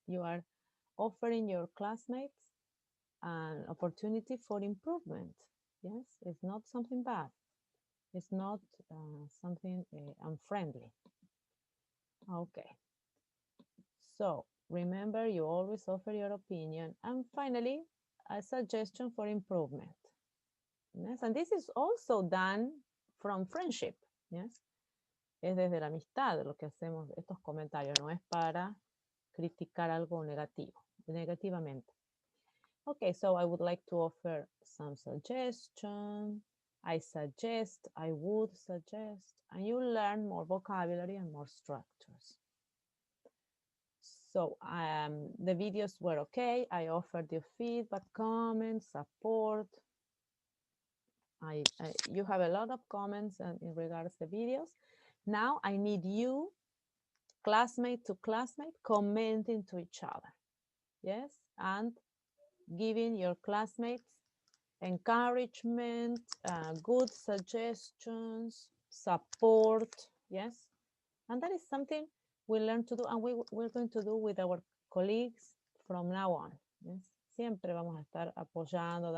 You are offering your classmates an opportunity for improvement. Yes, it's not something bad. It's not something unfriendly. Okay. So remember, you always offer your opinion. And finally, a suggestion for improvement. Yes, and this is also done from friendship. Yes, es desde la amistad lo que hacemos estos comentarios, no es para criticar algo negativo, negativamente. Okay, so I would like to offer some suggestion. I suggest, I would suggest, and you learn more vocabulary and more structures. So the videos were okay. I offered you feedback, comments, support. You have a lot of comments in regards to videos. Now I need you, classmate to classmate, commenting to each other. Yes, and giving your classmates encouragement, good suggestions, support. Yes, and that is something we learn to do, and we're going to do with our colleagues from now on. Yes? Siempre vamos a estar apoyando,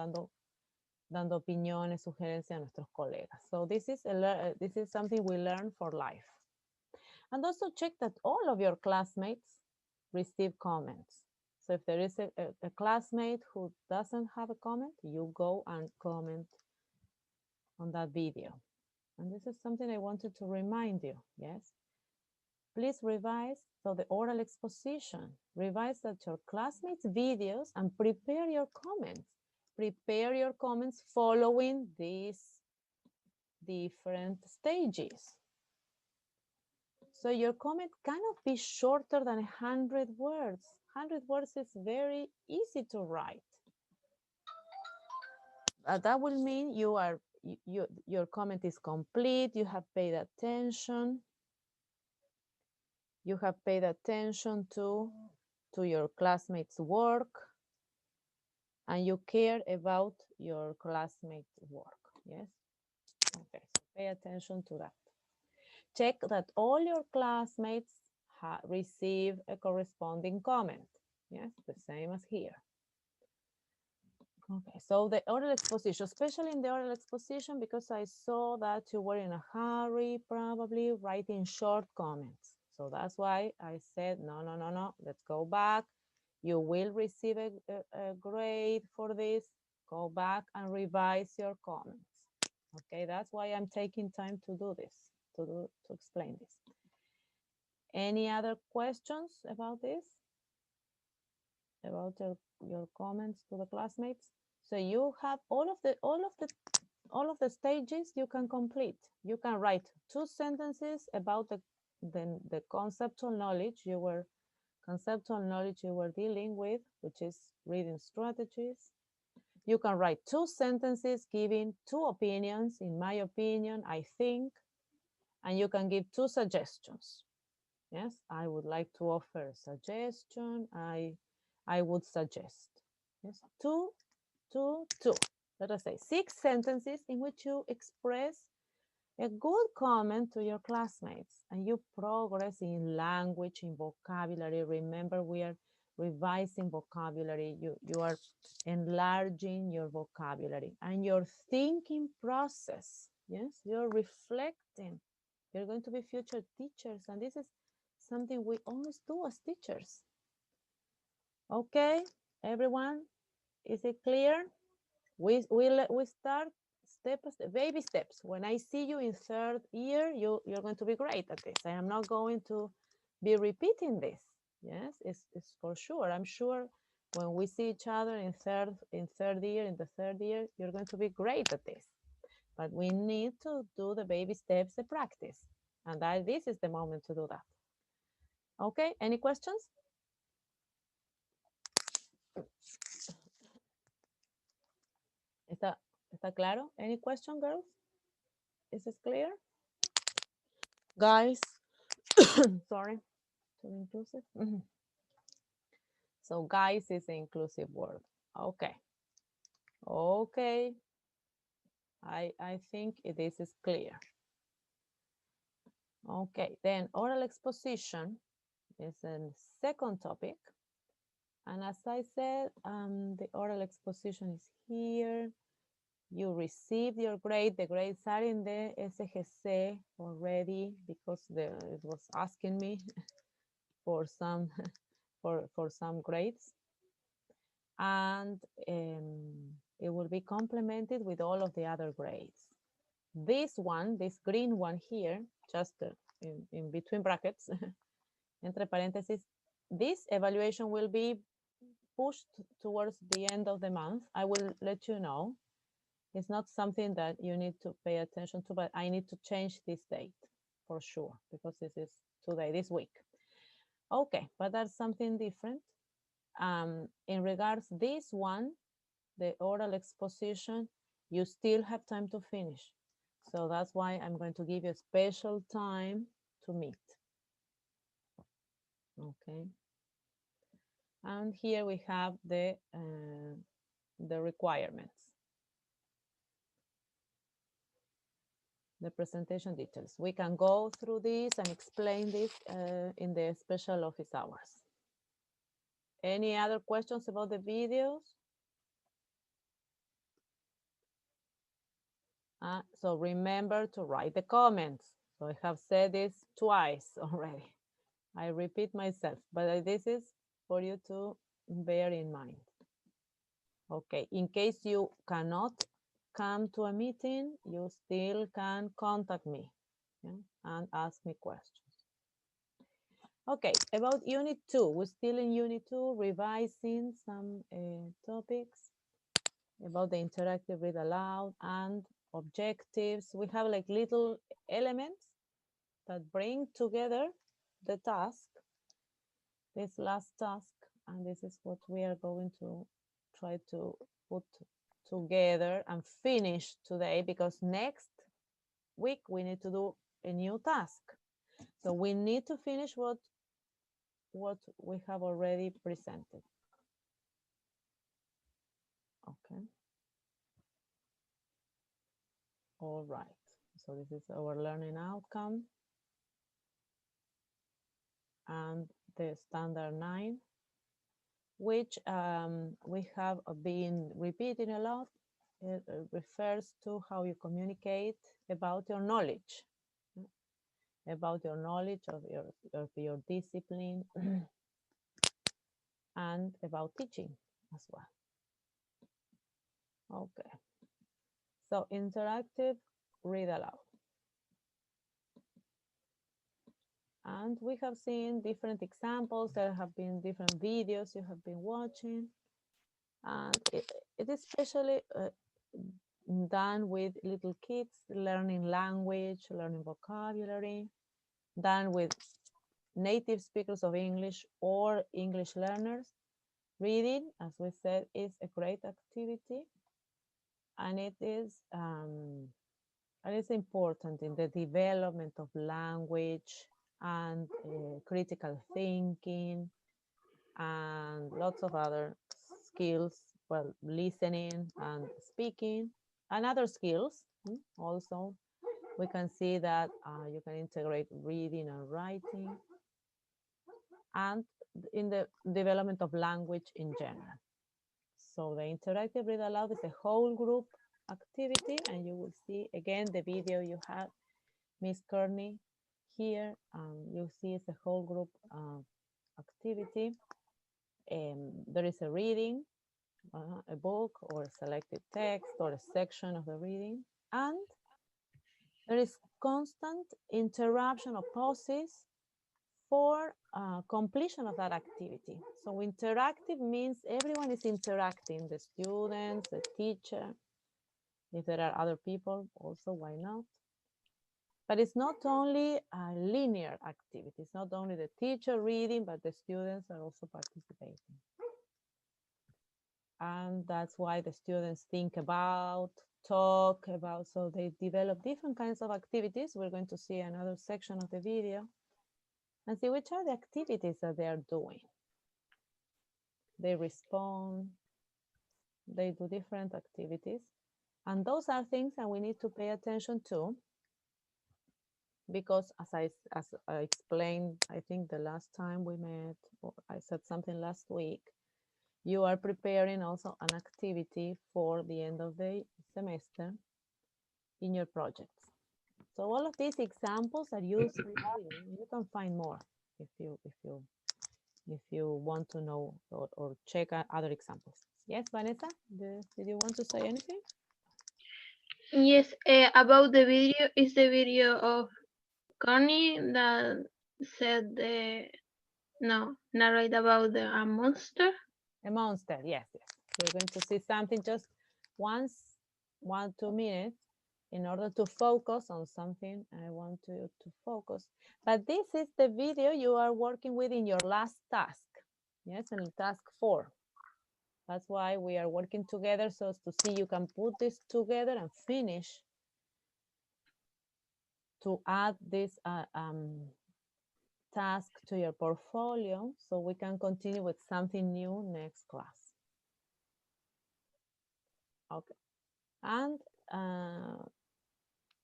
dando opiniones, sugerencias a nuestros colegas. So this is something we learn for life. And also check that all of your classmates receive comments. So if there is a classmate who doesn't have a comment, you go and comment on that video. And this is something I wanted to remind you, yes? Please revise, so the oral exposition, revise that your classmates' videos and prepare your comments. Prepare your comments following these different stages. So your comment cannot be shorter than 100 words. 100 words is very easy to write. That will mean your comment is complete, you have paid attention. You have paid attention to your classmates' work, and you care about your classmates' work. Yes? Okay, so pay attention to that. Check that all your classmates receive a corresponding comment. Yes, the same as here. Okay, so the oral exposition, especially in the oral exposition, because I saw that you were in a hurry, probably writing short comments. So that's why I said, no, let's go back. You will receive a grade for this. Go back and revise your comments. Okay, that's why I'm taking time to do this, to explain this. Any other questions about this? About your comments to the classmates? So you have all of the stages you can complete. You can write 2 sentences about the conceptual knowledge you were dealing with, which is reading strategies. You can write 2 sentences giving 2 opinions. In my opinion, I think, and you can give 2 suggestions. Yes, I would like to offer a suggestion. I would suggest. Yes, 2. Let us say 6 sentences in which you express a good comment to your classmates, and you progress in language, in vocabulary. Remember, we are revising vocabulary. You are enlarging your vocabulary and your thinking process. Yes, you're reflecting. You're going to be future teachers, and this is something we always do as teachers. Okay, everyone, is it clear? We start baby steps. When I see you in 3rd year, you're going to be great at this. I am not going to be repeating this. Yes, it's for sure. I'm sure when we see each other in the third year, you're going to be great at this. But we need to do the baby steps, the practice. And this is the moment to do that. Okay, any questions? ¿Está claro? Any question, girls? Is this clear? Guys, sorry, to be inclusive. So guys is the inclusive word. Okay. Okay. I think this is clear. Okay, then oral exposition is a second topic. And as I said, the oral exposition is here. You received your grade. The grades are in the SGC already because it was asking me for some for some grades, and it will be complemented with all of the other grades. This one, this green one here, just in between brackets, entre parentheses, this evaluation will be pushed towards the end of the month. I will let you know. It's not something that you need to pay attention to, but I need to change this date for sure, because this is today, this week. Okay, but that's something different. In regards this one, the oral exposition, you still have time to finish. So that's why I'm going to give you a special time to meet. Okay. And here we have the requirements. The presentation details. We can go through this and explain this in the special office hours. Any other questions about the videos? So remember to write the comments. So I have said this twice already. I repeat myself, but this is for you to bear in mind. Okay, in case you cannot come to a meeting, you still can contact me, yeah, and ask me questions. Okay, about Unit 2, we're still in Unit 2, revising some topics about the interactive read aloud and objectives. We have like little elements that bring together the task, this last task, and this is what we are going to try to put together and finish today, because next week we need to do a new task. So we need to finish what we have already presented. Okay. All right. So this is our learning outcome and the standard 9, which we have been repeating a lot. It refers to how you communicate about your knowledge, of your discipline, and about teaching as well. Okay. So interactive read aloud. And we have seen different examples. There have been different videos you have been watching. And it is especially done with little kids learning language, learning vocabulary, done with native speakers of English or English learners. Reading, as we said, is a great activity, and it is important in the development of language and critical thinking and lots of other skills, well, listening and speaking and other skills. Also, we can see that you can integrate reading and writing, and in the development of language in general. So the interactive read aloud is a whole group activity, and you will see again the video you have Miss Kearney here. You'll see it's a whole group activity. There is a reading, a book or a selected text or a section of the reading, and there is constant interruption or pauses for completion of that activity. So interactive means everyone is interacting, the students, the teacher. If there are other people also, why not? But it's not only a linear activity. It's not only the teacher reading, but the students are also participating. And that's why the students think about, talk about, so they develop different kinds of activities. We're going to see another section of the video and see which are the activities that they are doing. They respond, they do different activities. And those are things that we need to pay attention to, because as I explained, I think the last time we met, or I said something last week, you are preparing also an activity for the end of the semester in your projects. So all of these examples are used in reading. You can find more if you want to know or check other examples. Yes, Vanessa, did you want to say anything? Yes, about the video, is the video of Connie that said narrate about a monster. A monster, yes. We're going to see something just once, 1-2 minutes in order to focus on something. I want you to focus. But this is the video you are working with in your last task. Yes, and task 4. That's why we are working together, so as to see you can put this together and finish to add this task to your portfolio so we can continue with something new next class. Okay. And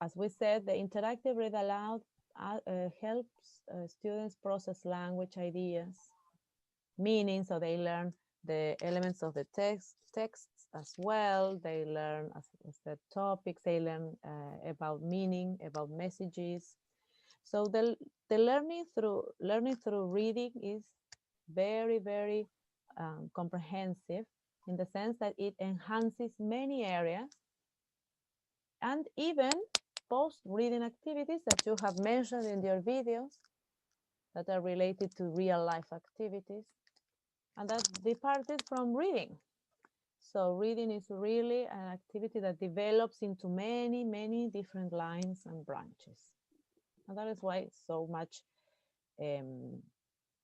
as we said, the interactive read aloud helps students process language ideas, meaning, so they learn the elements of the texts as well. They learn as the topics, they learn about meaning, about messages. So the learning through reading is very, very comprehensive in the sense that it enhances many areas, and even post-reading activities that you have mentioned in your videos that are related to real life activities and that departed from reading. So reading is really an activity that develops into many, many different lines and branches. And that is why it's so much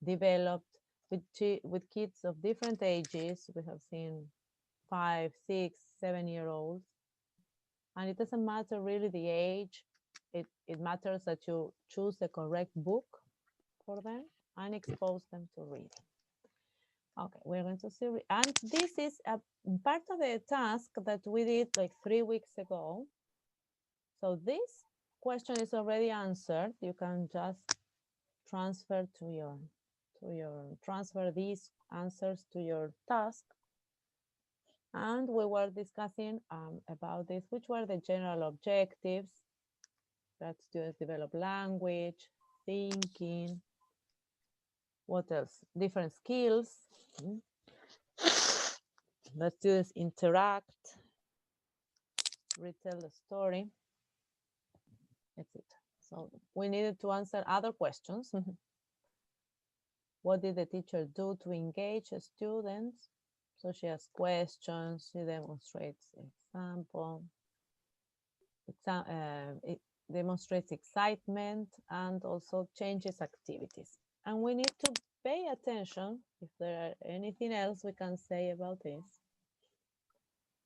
developed with kids of different ages. We have seen 5, 6, 7-year-olds. And it doesn't matter really the age. It matters that you choose the correct book for them and expose them to reading. Okay, we're going to see, and this is a part of the task that we did like 3 weeks ago. So this question is already answered. You can just transfer transfer these answers to your task. And we were discussing about this, which were the general objectives that students develop language, thinking, what else? Different skills. The students interact, retell the story, etc. So we needed to answer other questions. What did the teacher do to engage students? So she asks questions, she demonstrates example, it demonstrates excitement and also changes activities. And we need to pay attention if there are anything else we can say about this.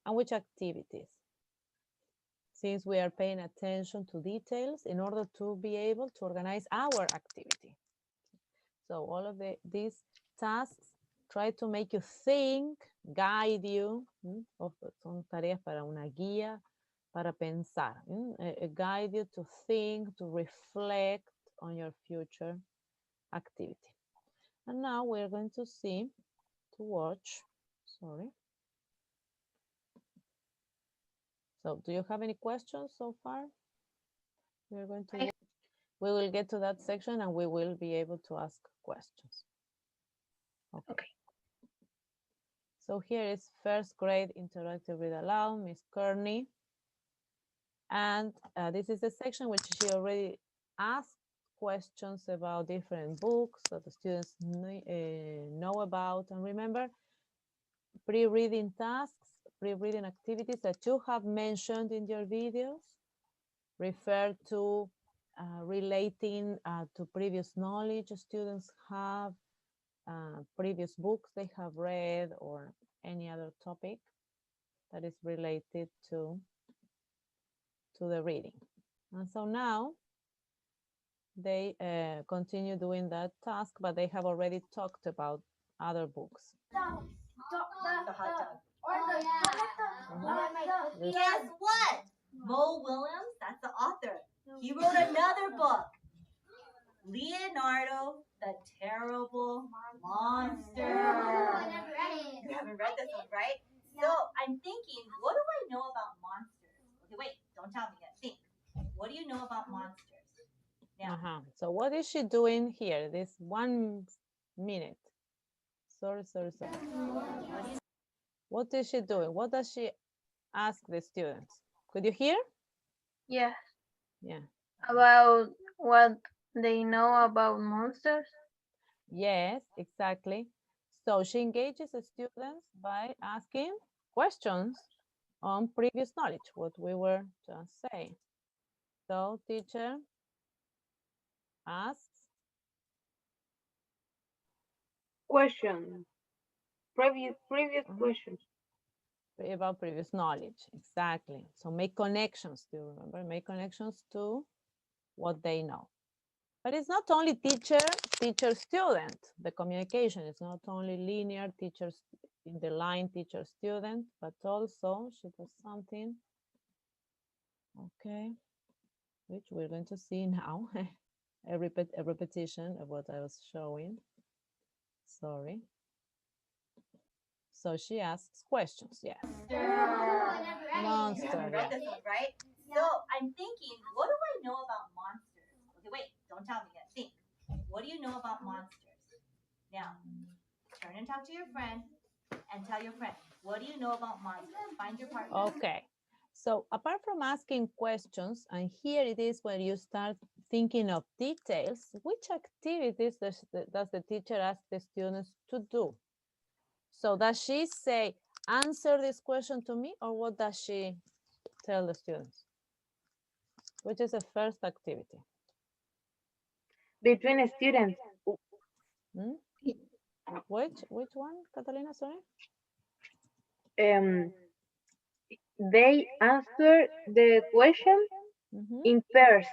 And which activities? Since we are paying attention to details in order to be able to organize our activity. So all of these tasks try to make you think, guide you. Son tareas para una guía, para pensar. Guide you to think, to reflect on your future activity. And now we're going to see, to watch, sorry. So do you have any questions so far? We're going to, we will get to that section and we will be able to ask questions. Okay. So here is first grade interactive read aloud, Miss Kearney. And this is the section which she already asked questions about different books that the students know about. And remember, pre-reading tasks, pre-reading activities that you have mentioned in your videos refer to relating to previous knowledge students have, previous books they have read, or any other topic that is related to the reading. And so now they continue doing that task, but they have already talked about other books. The hot dog. Guess what? Mo Willems, that's the author. He wrote another book. Leonardo the Terrible Monster. You haven't read this one, right? So I'm thinking, what do I know about monsters? Okay, wait, don't tell me yet. Think. What do you know about monsters? Now, So what is she doing here? This 1 minute. Sorry. What is she doing? What does she ask the students? Could you hear? Yes. Yeah. About what they know about monsters. Yes, exactly. So she engages the students by asking questions on previous knowledge, what we were just saying. So teacher asks Question. Previous questions. about previous knowledge. Exactly. So make connections, do you remember? Make connections to what they know. But it's not only teacher-student. The communication is not only linear teachers in the line teacher-student, but also she does something, okay, which we're going to see now. a repetition of what I was showing. Sorry. So she asks questions, yes. Monster, read yeah. this one, right? So I'm thinking, what do I know about monsters? Okay, wait, don't tell me yet. Think. What do you know about monsters? Now, turn and talk to your friend and tell your friend, what do you know about monsters? Find your partner. Okay. So apart from asking questions, and here it is where you start thinking of details, which activities does the teacher ask the students to do? So does she say, answer this question to me, or what does she tell the students? Which is the first activity? Between students. Hmm? Which one, Catalina, sorry? They answer the question in pairs.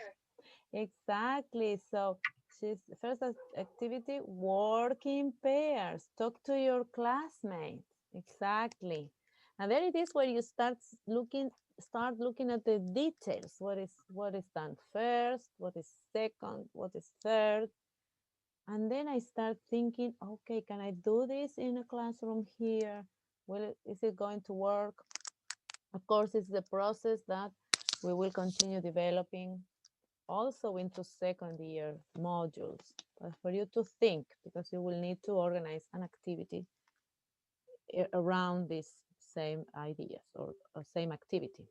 Exactly. So she's first activity, work in pairs. Talk to your classmates. Exactly. And there it is where you start looking at the details. What is done first? What is second? What is third? And then I start thinking, okay, can I do this in a classroom here? Is it going to work? Of course, it's the process that we will continue developing also into second year modules, but for you to think, because you will need to organize an activity around these same ideas or same activity,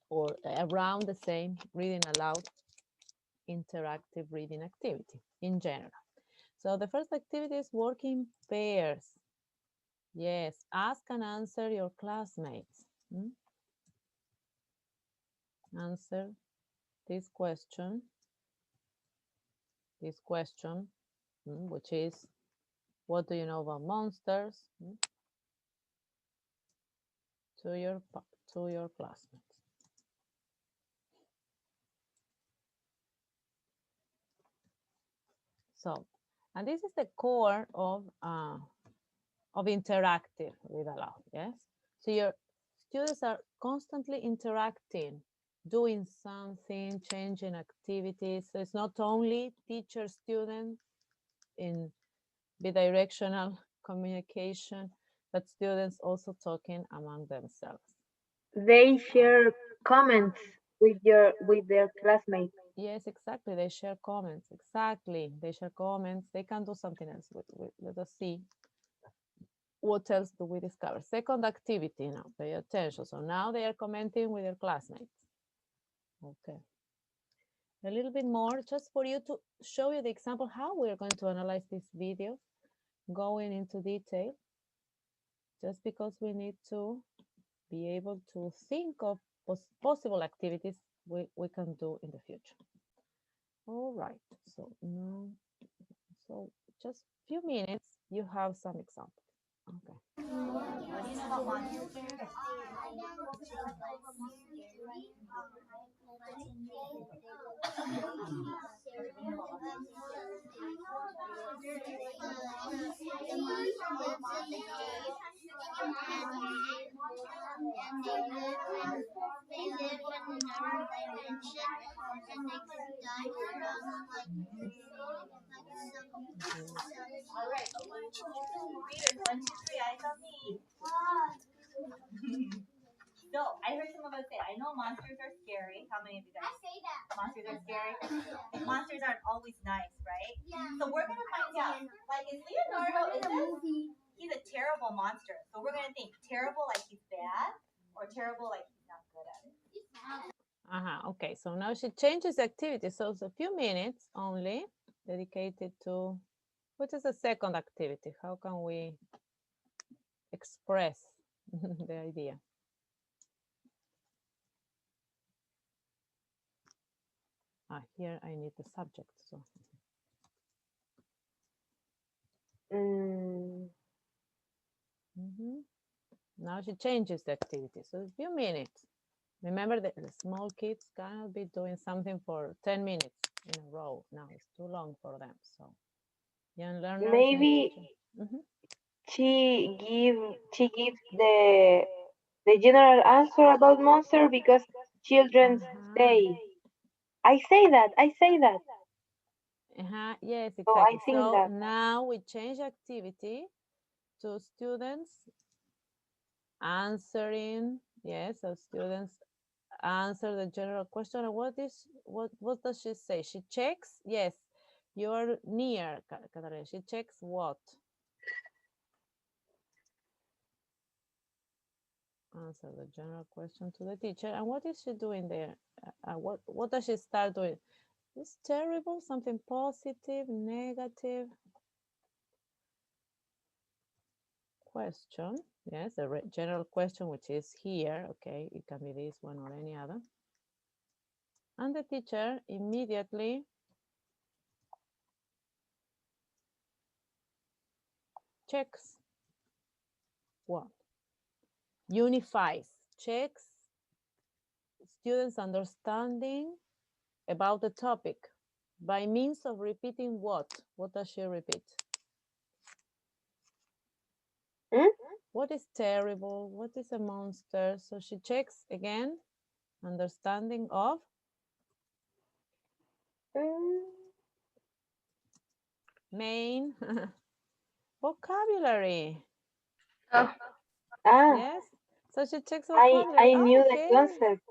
or around the same reading aloud interactive reading activity in general. So the first activity is work in pairs. Yes, ask and answer your classmates. Answer this question, which is, what do you know about monsters? To your classmates. So, and this is the core of interactive read aloud. Yes. So your students are constantly interacting, doing something, changing activities. So it's not only teacher-student in bidirectional communication, but students also talking among themselves. They share comments with their classmates. Yes, exactly. They share comments. Exactly. They share comments. They can do something else. Let us see. What else do we discover? Second activity now. Pay attention. So now they are commenting with their classmates. Okay. A little bit more just for you to show you the example how we're going to analyze this video, going into detail, just because we need to be able to think of possible activities we can do in the future. All right, so now, so just a few minutes, you have some examples. Okay. What do you know about monsters? They live in another dimension and they can dive around like All right. readers. 1, 2, 3, eyes on me. So, I heard some of us say, I know monsters are scary. How many of you guys? I say that. Monsters are scary? Monsters aren't always nice, right? Yeah. So we're going to find out, like, is Leonardo, he's a terrible monster. So we're going to think terrible like he's bad or terrible like he's not good at it. Okay, so now she changes the activity. So it's a few minutes only dedicated to, what is the second activity? How can we express the idea? Here I need the subject. So now she changes the activity. So a few minutes. Remember that the small kids cannot be doing something for 10 minutes in a row. Now it's too long for them. So young learners. Maybe she gives the general answer about monster because children say, I say that. Yes, exactly. So I think that. Now we change activity to students answering. Yes, so students answer the general question. What does she say? She checks. Yes, you're near, Katarina. She checks what? Answer the general question to the teacher. And what is she doing there? What does she start doing? It's terrible, something positive, negative. Question. Yes, the general question, which is here. Okay, it can be this one or any other. And the teacher immediately checks what? Unifies, checks students' understanding about the topic by means of repeating what? What does she repeat? What is terrible? What is a monster? So she checks again, understanding of main vocabulary. Yes. So she checks vocabulary. I knew the concept.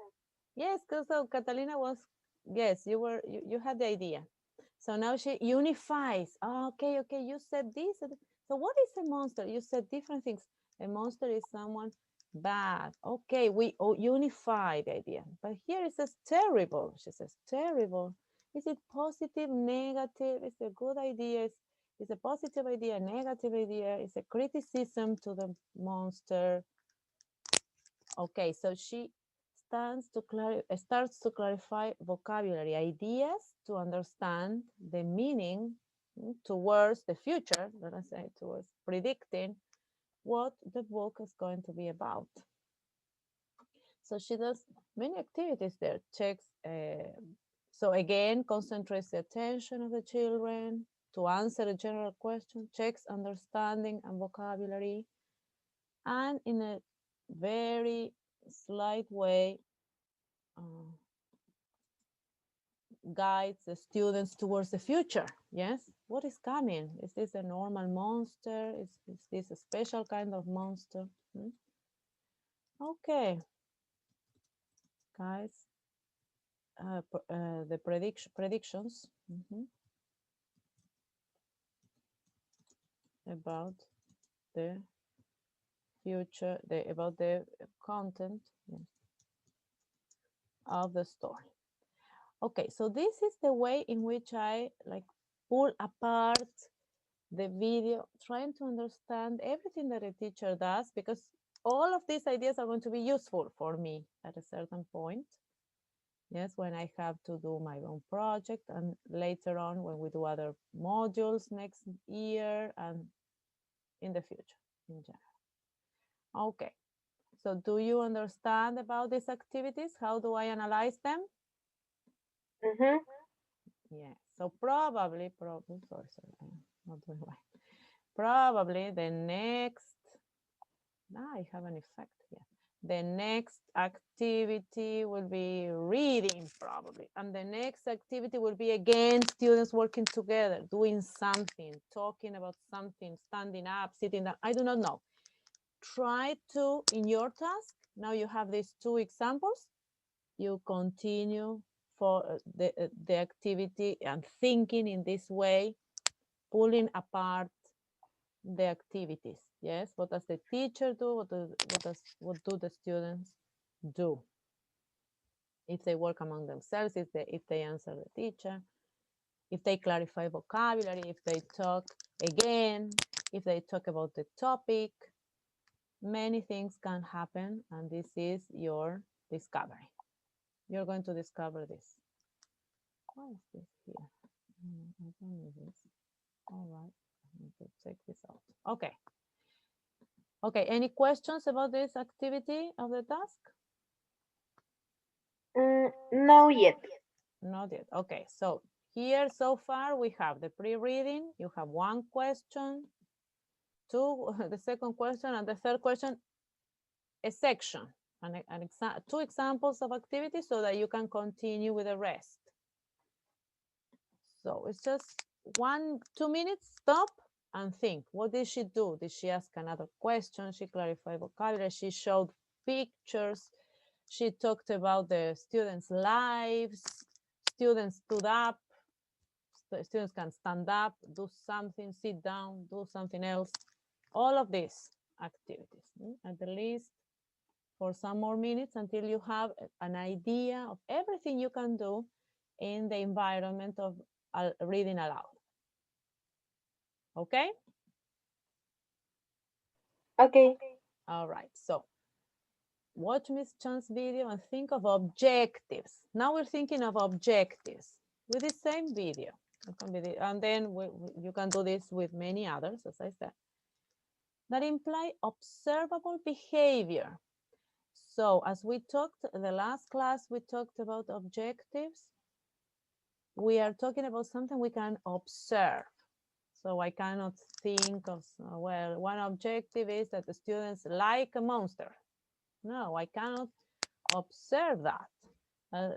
Yes, because so Catalina was, yes, you had the idea. So now she unifies. Oh, okay, you said this. So what is a monster? You said different things. A monster is someone bad. Okay, we unify the idea. But here it says terrible. She says terrible. Is it positive, negative? Is it a good idea? Is a positive idea, a negative idea? Is a criticism to the monster? Okay, so she starts to clarify vocabulary, ideas to understand the meaning towards the future, let us say, towards predicting what the book is going to be about. So she does many activities there, checks, so again, concentrates the attention of the children to answer a general question, checks understanding and vocabulary, and in a very slight way guides the students towards the future. Yes, what is coming? Is this a normal monster? Is this a special kind of monster? Okay, guys, the predictions about the future, about the content of the story. Okay, so this is the way in which I like pull apart the video, trying to understand everything that a teacher does, because all of these ideas are going to be useful for me at a certain point. Yes, when I have to do my own project, and later on when we do other modules next year and in the future in general. Okay, so do you understand about these activities? How do I analyze them? Yeah, so probably, sorry, I'm not doing right. Probably the next, I have an effect here. The next activity will be reading probably. And the next activity will be again, students working together, doing something, talking about something, standing up, sitting down, I do not know. Try to, in your task, now you have these two examples, you continue for the activity and thinking in this way, pulling apart the activities. Yes, what does the teacher do? What do the students do? If they work among themselves, if they answer the teacher, if they clarify vocabulary, if they talk again, if they talk about the topic, many things can happen, and this is your discovery. You're going to discover this. What is this here? I don't know this. All right, I need to check this out. Okay. Okay, any questions about this activity of the task? No yet. Not yet. Okay, so here so far we have the pre-reading. You have one question, two, the second question, and the third question, a section, two examples of activities so that you can continue with the rest. So it's just 1-2 minutes, stop and think. What did she do? Did she ask another question? She clarified vocabulary. She showed pictures. She talked about the students' lives. Students stood up. Students can stand up, do something, sit down, do something else. All of these activities, at the least for some more minutes until you have an idea of everything you can do in the environment of reading aloud. Okay? Okay. All right, so watch Miss Chan's video and think of objectives. Now we're thinking of objectives with the same video. And then you can do this with many others, as I said, that imply observable behavior. So as we talked in the last class, we talked about objectives. We are talking about something we can observe. So I cannot think of, well, one objective is that the students like a monster. No, I cannot observe that.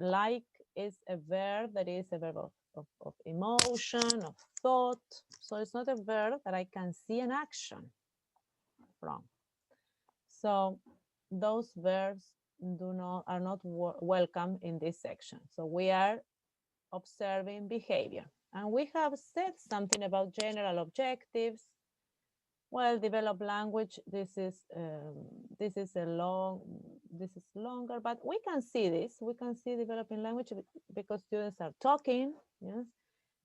Like is a verb that is a verb of emotion, of thought. So it's not a verb that I can see an action from. So those verbs are not welcome in this section. So we are observing behavior. And we have said something about general objectives. Well, develop language, this is longer, but we can see this. We can see developing language because students are talking, yes,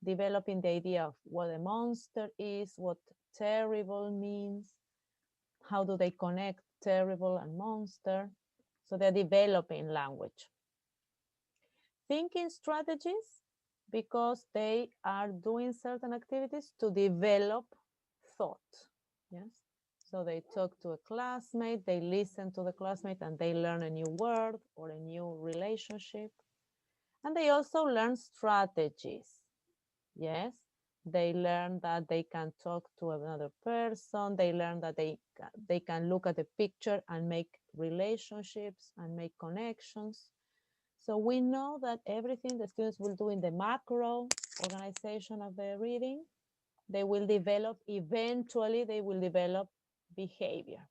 developing the idea of what a monster is, what terrible means, how do they connect terrible and monster. So they're developing language. Thinking strategies, because they are doing certain activities to develop thought. Yes. So they talk to a classmate, they listen to the classmate, and they learn a new word or a new relationship. And they also learn strategies. Yes. They learn that they can talk to another person. They learn that they can look at the picture and make relationships and make connections. So we know that everything the students will do in the macro organization of the reading, they will develop, eventually they will develop behavior.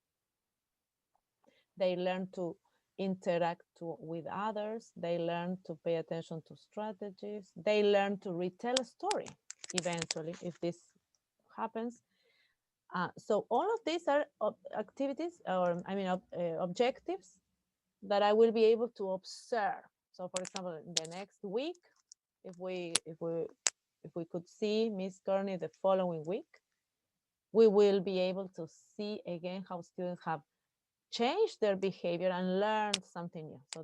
They learn to interact with others. They learn to pay attention to strategies. They learn to retell a story eventually, if this happens. So all of these are activities, or objectives that I will be able to observe. So for example, in the next week, if we could see Miss Kearney the following week, we will be able to see again how students have changed their behavior and learned something new. So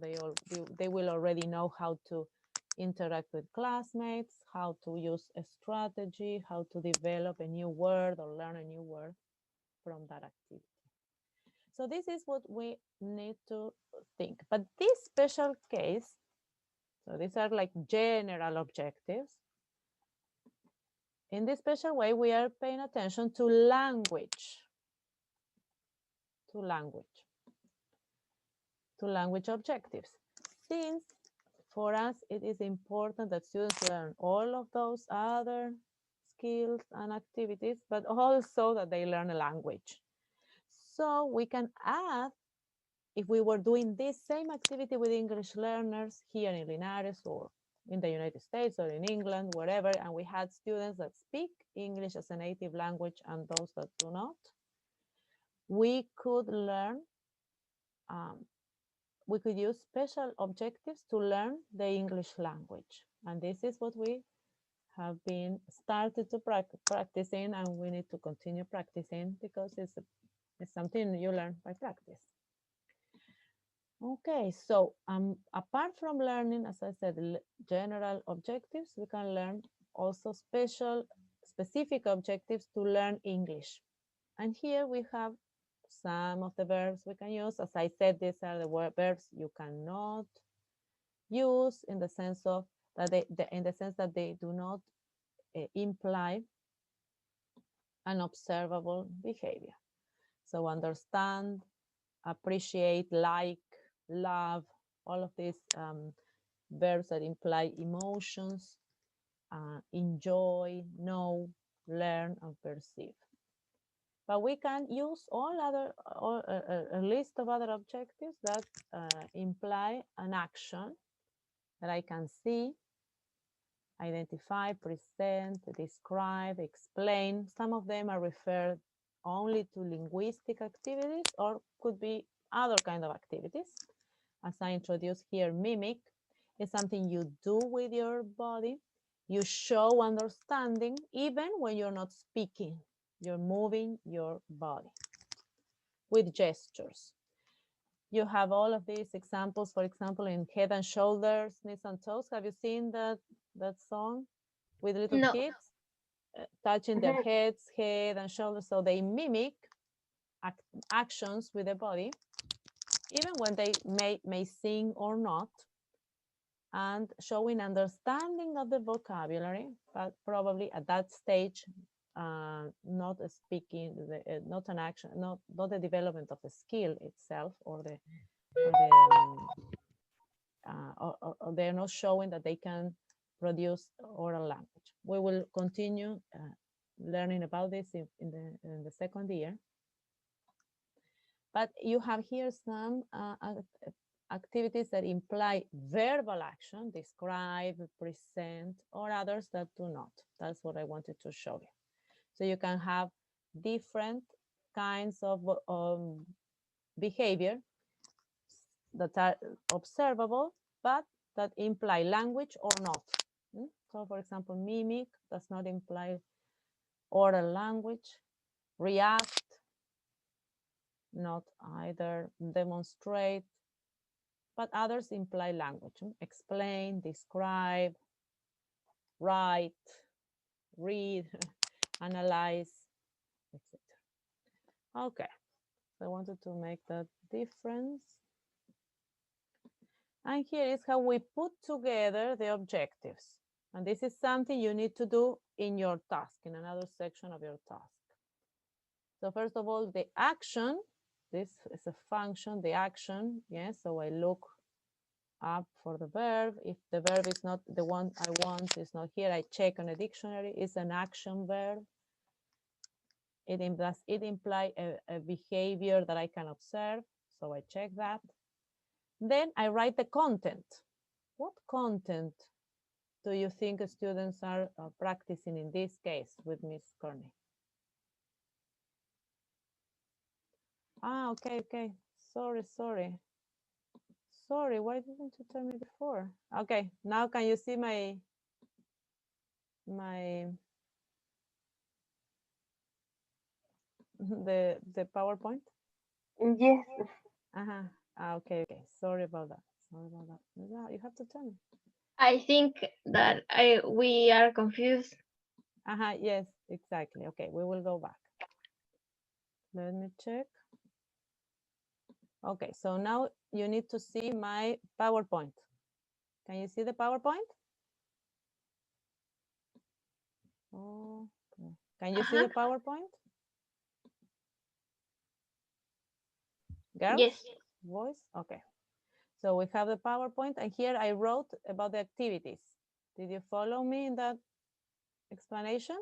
they will already know how to interact with classmates, how to use a strategy, how to develop a new word or learn a new word from that activity. So this is what we need to think. But this special case, so these are like general objectives. In this special way, we are paying attention to language. To language. to language objectives. Since for us, it is important that students learn all of those other skills and activities, but also that they learn a language. So we can add, if we were doing this same activity with English learners here in Linares or in the United States or in England, wherever, and we had students that speak English as a native language and those that do not, we could learn, we could use special objectives to learn the English language. And this is what we have been started to practicing, and we need to continue practicing because it's something you learn by practice. Okay, so apart from learning, as I said, general objectives, we can learn also specific objectives to learn English. And here we have some of the verbs we can use. As I said, these are the verbs you cannot use in the sense of that they do not imply an observable behavior. So understand, appreciate, like, love, all of these verbs that imply emotions, enjoy, know, learn, and perceive. But we can use a list of other objectives that imply an action that I can see, identify, present, describe, explain. Some of them are referred only to linguistic activities or could be other kind of activities. As I introduced here, mimic is something you do with your body. You show understanding even when you're not speaking. You're moving your body with gestures. You have all of these examples, for example, in Head and Shoulders, Knees and Toes. Have you seen that song with little No. kids touching their head and shoulders? So they mimic actions with the body, even when they may sing or not, and showing understanding of the vocabulary, but probably at that stage, not speaking, not an action, not the development of the skill itself, or they're not showing that they can produce oral language. We will continue learning about this in the second year. But you have here some activities that imply verbal action, describe, present, or others that do not. That's what I wanted to show you. So you can have different kinds of behavior that are observable, but that imply language or not. So for example, mimic does not imply oral language. React, not either. Demonstrate, but others imply language. Explain, describe, write, read, analyze, etc. Okay, so I wanted to make that difference. And here is how we put together the objectives. And this is something you need to do in your task, in another section of your task. So first of all, the action, this is a function, the action, yes, so I look up for the verb. If the verb is not the one I want, is not here, I check on a dictionary. It's an action verb. It implies a behavior that I can observe, so I check that. Then I write the content. What content do you think students are practicing in this case with Miss Kearney? Okay. Sorry. Why didn't you tell me before? Okay, now can you see my the PowerPoint? Yes. Okay. Sorry about that. Yeah, you have to tell me. I think that we are confused. Yes, exactly. Okay, we will go back. Let me check. Okay, so now you need to see my PowerPoint. Can you see the PowerPoint? Oh, okay. Can you see the PowerPoint? Girls? Yes. Voice? Okay. So we have the PowerPoint, and here I wrote about the activities. Did you follow me in that explanation?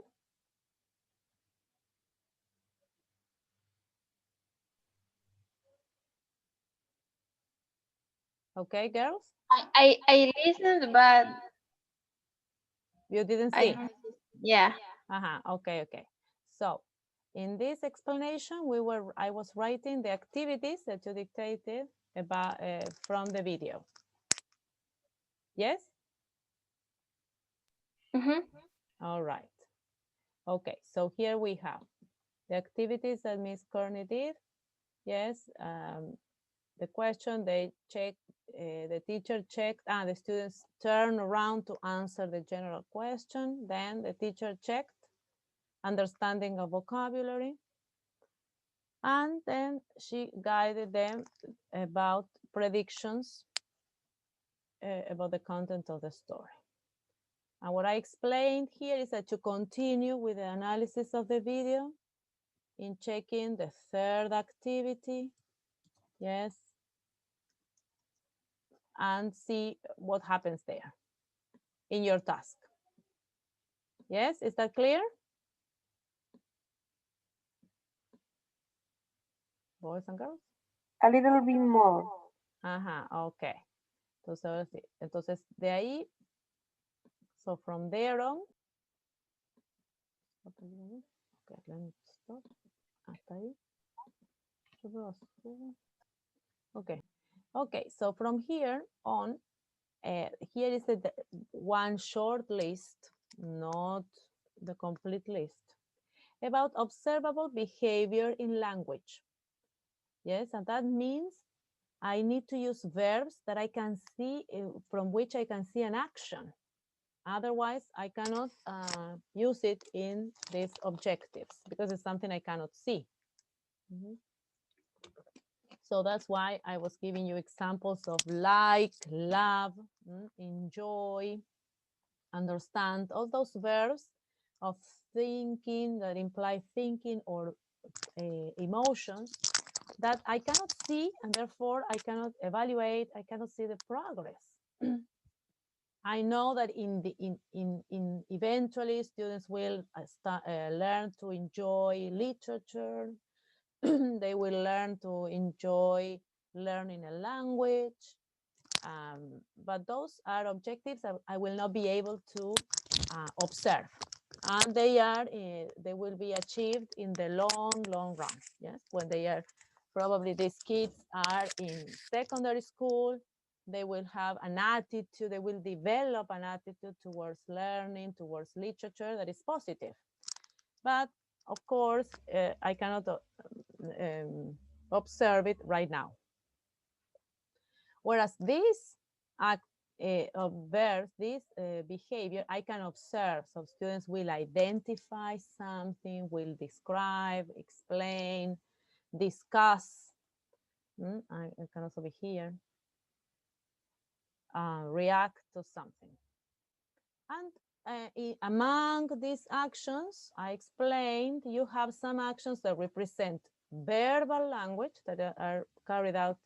Okay, girls? I listened, but You didn't I see? don't. Yeah. Okay, okay. So in this explanation, I was writing the activities that you dictated about from the video. Yes? Mm-hmm. All right. Okay, so here we have the activities that Miss Kearney did. Yes, the question they checked, the teacher checked, and the students turned around to answer the general question. Then the teacher checked understanding of vocabulary, and then she guided them about predictions about the content of the story. And what I explained here is that to continue with the analysis of the video in checking the third activity, yes, and see what happens there in your task. Yes, is that clear? Boys and girls? A little bit more. Ajá, ok. Entonces, ahora sí. Entonces, de ahí, so from there on, okay, let me stop. Hasta ahí. Okay. Okay, so from here on, here is the one short list, not the complete list, about observable behavior in language. Yes, and that means I need to use verbs that I can see, from which I can see an action. Otherwise, I cannot use it in these objectives because it's something I cannot see. So that's why I was giving you examples of like, love, enjoy, understand, all those verbs of thinking that imply thinking or emotions that I cannot see, and therefore I cannot evaluate, I cannot see the progress. I know that eventually students will learn to enjoy literature. They will learn to enjoy learning a language. But those are objectives that I will not be able to observe. And they will be achieved in the long run. Yes, when they are, probably these kids are in secondary school, they will have an attitude, they will develop an attitude towards learning, towards literature that is positive. But of course, I cannot observe it right now. Whereas this observe this behavior, I can observe. So students will identify something, will describe, explain, discuss. I can also be here. React to something. And among these actions, I explained, you have some actions that represent verbal language that are carried out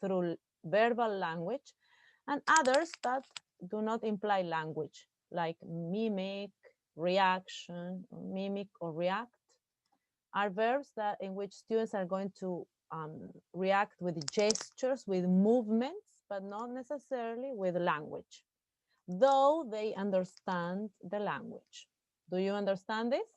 through verbal language, and others that do not imply language, like mimic, reaction, mimic or react, are verbs that in which students are going to react with gestures, with movements, but not necessarily with language, though they understand the language. Do you understand this?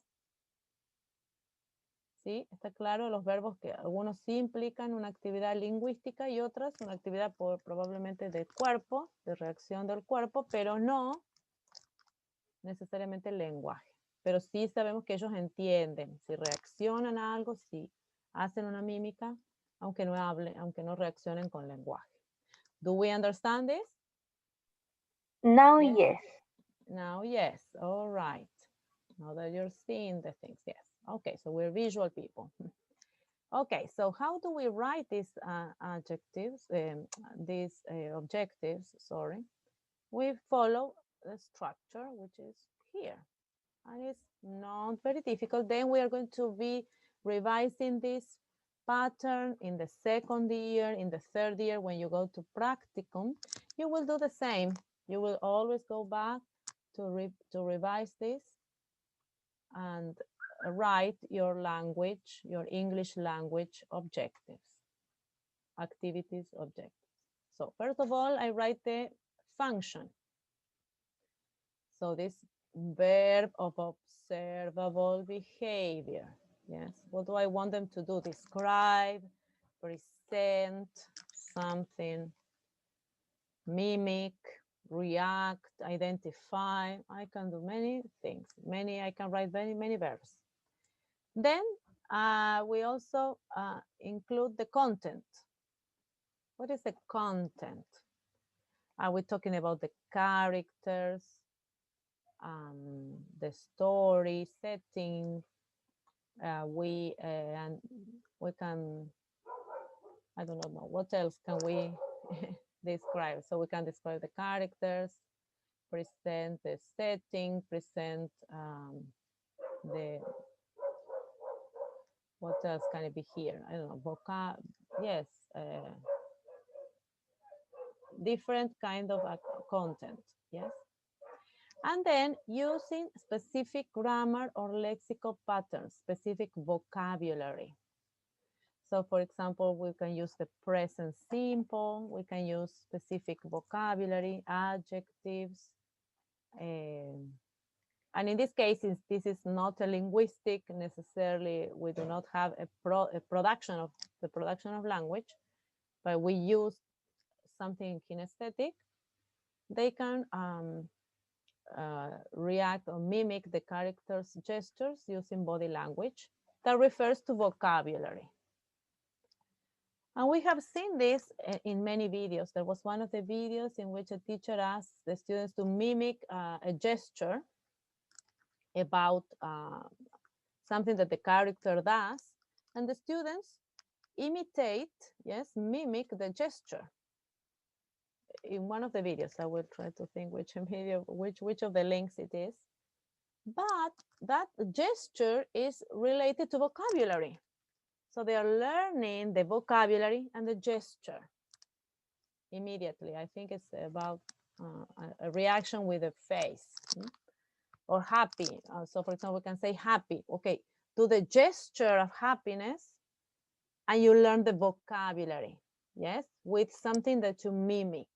¿Sí? Está claro los verbos que algunos sí implican una actividad lingüística y otras una actividad probablemente de cuerpo, de reacción del cuerpo, pero no necesariamente el lenguaje. Pero sí sabemos que ellos entienden, si reaccionan a algo, si hacen una mímica, aunque no hablen, aunque no reaccionen con lenguaje. Do we understand this? Now, yes. Now, yes. All right. Now that you're seeing the things, yes. Okay, so we're visual people. Okay, so how do we write these adjectives, these objectives, sorry? We follow the structure, which is here. And it's not very difficult. Then we are going to be revising this pattern in the second year, in the third year, when you go to practicum, you will do the same. You will always go back to revise this and write your language, your English language objectives, activities, objectives. So first of all, I write the function. So this verb of observable behavior. Yes, what do I want them to do? Describe, present something, mimic, react, identify. I can do many things. I can write many verbs. Then we also include the content. What is the content? Are we talking about the characters, the story, setting? We can, I don't know, what else can we describe? So we can describe the characters, present the setting, present what else can it be here? I don't know, yes, different kind of content, yes. And then using specific grammar or lexical patterns, specific vocabulary. So for example, we can use the present simple, we can use specific vocabulary, adjectives. And in this case, since this is not a linguistic necessarily, we do not have a production of language, but we use something kinesthetic, they can react or mimic the characters' gestures using body language that refers to vocabulary. And we have seen this in many videos. There was one of the videos in which a teacher asked the students to mimic a gesture about something that the character does, and the students imitate, yes, mimic the gesture. In one of the videos, I will try to think which video, which of the links it is. But that gesture is related to vocabulary. So they are learning the vocabulary and the gesture immediately. I think it's about a reaction with a face. Or happy. So for example, we can say happy. Okay, do the gesture of happiness and you learn the vocabulary, yes, with something that you mimic.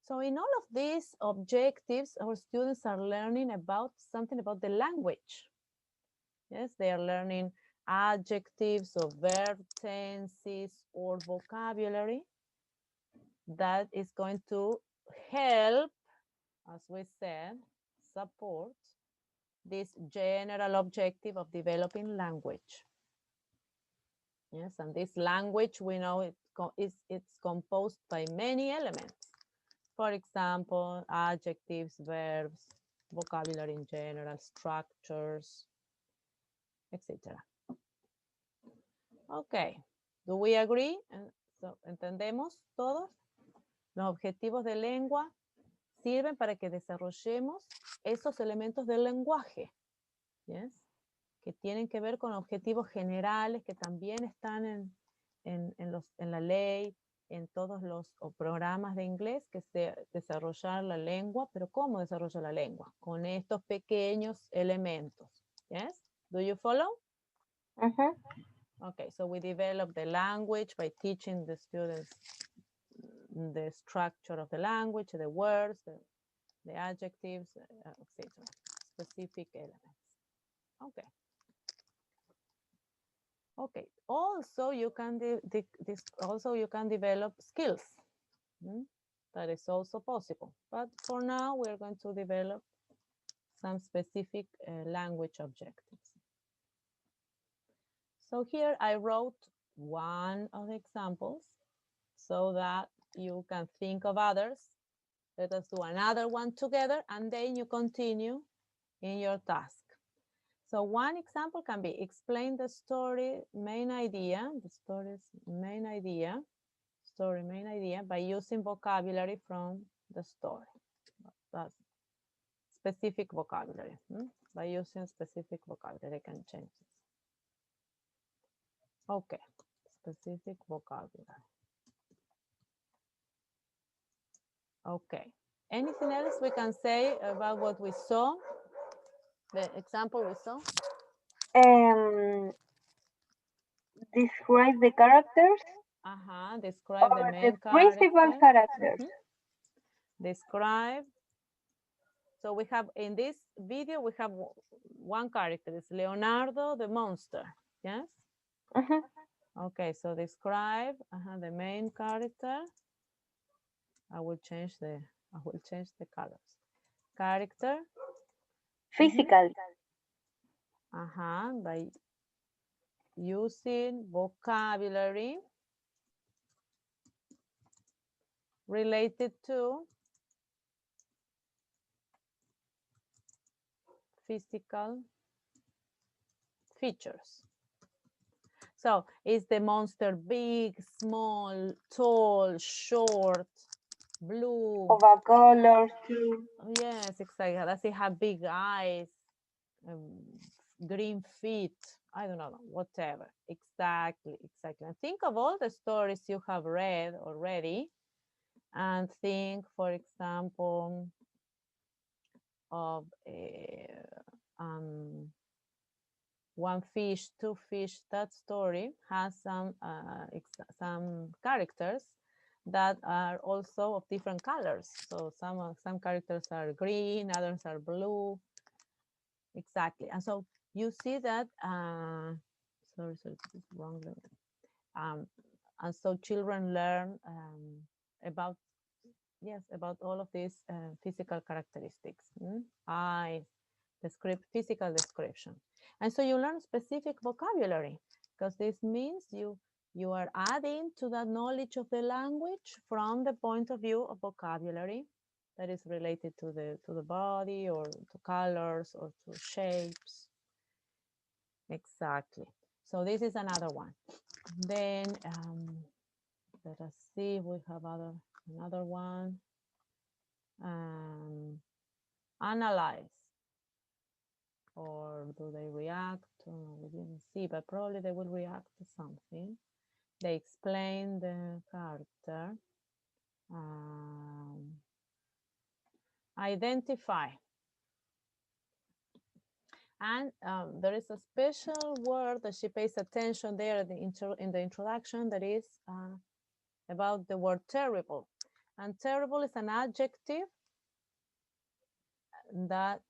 So in all of these objectives, our students are learning about something about the language. Yes, they are learning adjectives or verb tenses or vocabulary that is going to help, as we said, support this general objective of developing language. Yes, and this language, we know it's composed by many elements. For example, adjectives, verbs, vocabulary in general, structures, etc. Okay, do we agree? So, ¿entendemos todos? Los objetivos de lengua sirven para que desarrollemos esos elementos del lenguaje, yes, que tienen que ver con objetivos generales que también están en la ley, en todos los programas de inglés, que se desarrollar la lengua. Pero ¿cómo desarrollo la lengua? Con estos pequeños elementos. Yes? Do you follow? Okay, so we develop the language by teaching the students the structure of the language, the words, the adjectives, etc. Specific elements. Okay. Okay. Also, you can develop skills. That is also possible. But for now, we're going to develop some specific language objectives. So here I wrote one of the examples so that you can think of others. Let us do another one together, and then you continue in your task. So one example can be explain the story main idea, story main idea by using vocabulary from the story. That's specific vocabulary. By using specific vocabulary, I can change this. Okay, specific vocabulary. Okay, anything else we can say about what we saw? The example we saw? Describe the characters Describe the or the main principal character. characters. Describe. So we have, in this video, we have one character. It's Leonardo the monster. Yes? Mhm. Okay, so describe the main character. I will change the colors. Character. Physical. By using vocabulary related to physical features. So is the monster big, small, tall, short, blue? Of a color too. Yes, exactly. Does it have big eyes, green feet? I don't know, whatever. Exactly. And think of all the stories you have read already, and think, for example, of one fish, two fish. That story has some characters that are also of different colors. So some characters are green, others are blue. Exactly. And so you see that. Sorry, this is wrong. And so children learn about all of these physical characteristics. Eyes, physical description. And so you learn specific vocabulary, because this means you are adding to that knowledge of the language from the point of view of vocabulary that is related to the body, or to colors, or to shapes. Exactly. So this is another one. Then let us see if we have another one. Analyze. Or do they react? We didn't see, but probably they will react to something. They explain the character. Identify. And there is a special word that she pays attention there in the introduction, that is about the word terrible. And terrible is an adjective that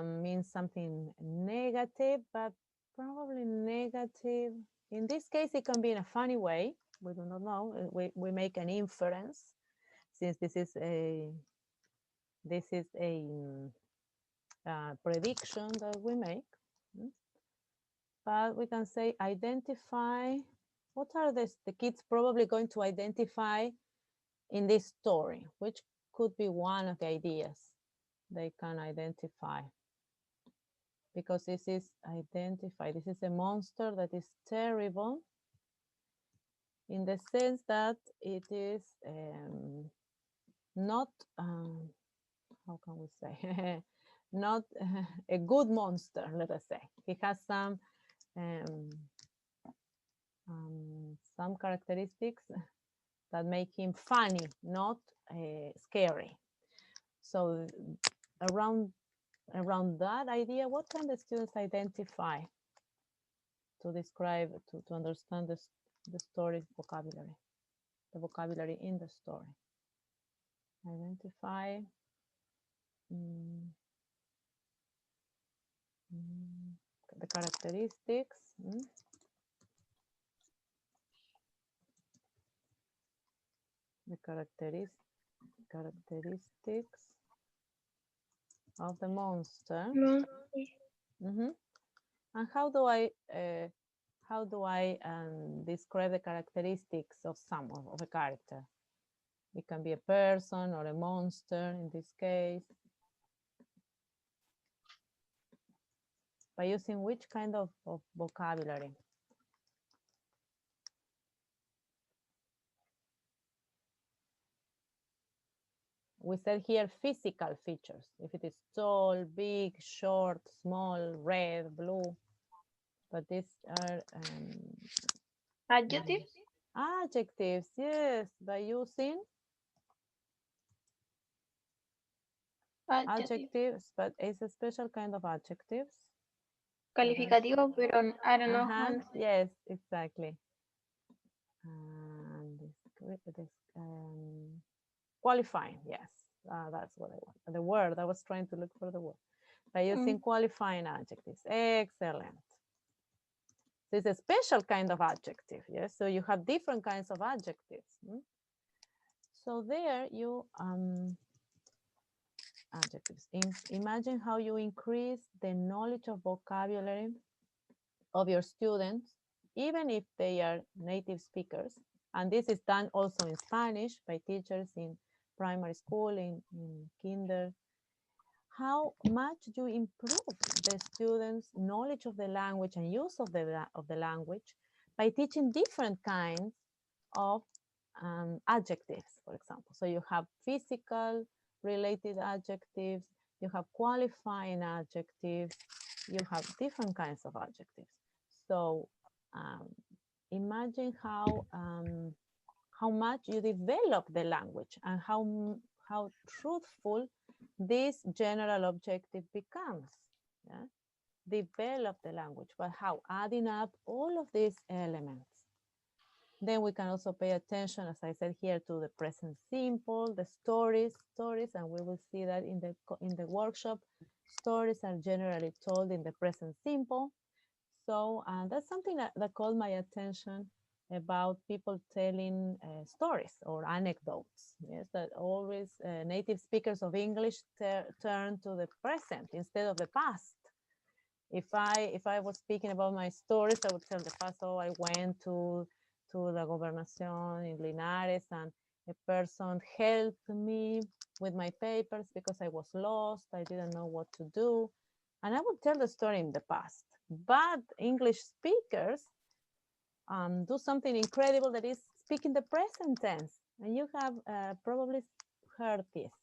means something negative, but probably negative. In this case, it can be in a funny way. We do not know. We make an inference, since this is a prediction that we make. But we can say identify. What are the kids probably going to identify in this story? Which could be one of the ideas they can identify? Because this is identify. This is a monster that is terrible, in the sense that it is not, how can we say, not a good monster, let us say. He has some characteristics that make him funny, not scary. So around that idea, what can the students identify to describe, to understand the story vocabulary, the vocabulary in the story? Identify. The characteristics. The characteristics of the monster. And how do I describe the characteristics of of a character? It can be a person or a monster in this case. By using which kind of vocabulary? We said here physical features. If it is tall, big, short, small, red, blue. But these are Adjectives? Adjectives, yes, by using Adjectives. adjectives, but it's a special kind of adjectives. Calificativo, pero I don't know. Uh-huh, yes, exactly. Qualifying, yes, that's what I want. The word, I was trying to look for the word. By using qualifying adjectives, excellent. So it's a special kind of adjective, yes? So you have different kinds of adjectives. So there you, adjectives. Imagine how you increase the knowledge of vocabulary of your students, even if they are native speakers. And this is done also in Spanish by teachers in primary school, in kinder. How much you improve the students' knowledge of the language and use of the language by teaching different kinds of adjectives, for example. So you have physical related adjectives, you have qualifying adjectives, you have different kinds of adjectives. So imagine how much you develop the language and how truthful this general objective becomes. Yeah? Develop the language, but how? Adding up all of these elements. Then we can also pay attention, as I said here, to the present simple, the stories, and we will see that in the workshop. Stories are generally told in the present simple. So that's something that caught my attention about people telling stories or anecdotes. Yes, that always native speakers of English turn to the present instead of the past. If I was speaking about my stories, I would tell the past. Oh, I went to the Gobernación in Linares, and a person helped me with my papers because I was lost. I didn't know what to do, and I would tell the story in the past. But English speakers do something incredible, that is speaking the present tense. And you have probably heard this.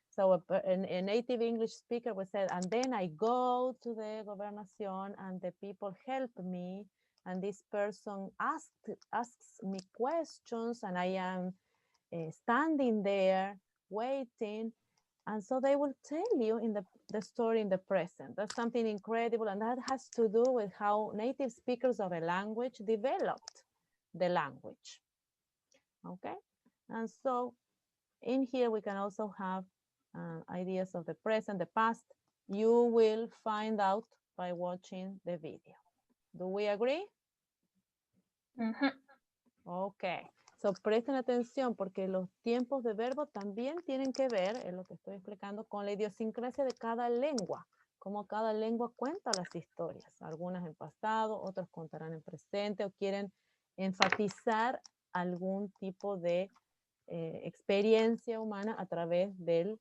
So a native English speaker would say, and then I go to the Gobernación and the people help me, and this person asks me questions, and I am standing there waiting. And so they will tell you in the story in the present. That's something incredible, and that has to do with how native speakers of a language developed the language. Okay, and so in here we can also have ideas of the present, the past. You will find out by watching the video. Do we agree? Okay. So presten atención, porque los tiempos de verbo también tienen que ver, en lo que estoy explicando, con la idiosincrasia de cada lengua, como cada lengua cuenta las historias, algunas en pasado, otras contarán en presente, o quieren enfatizar algún tipo de experiencia humana a través de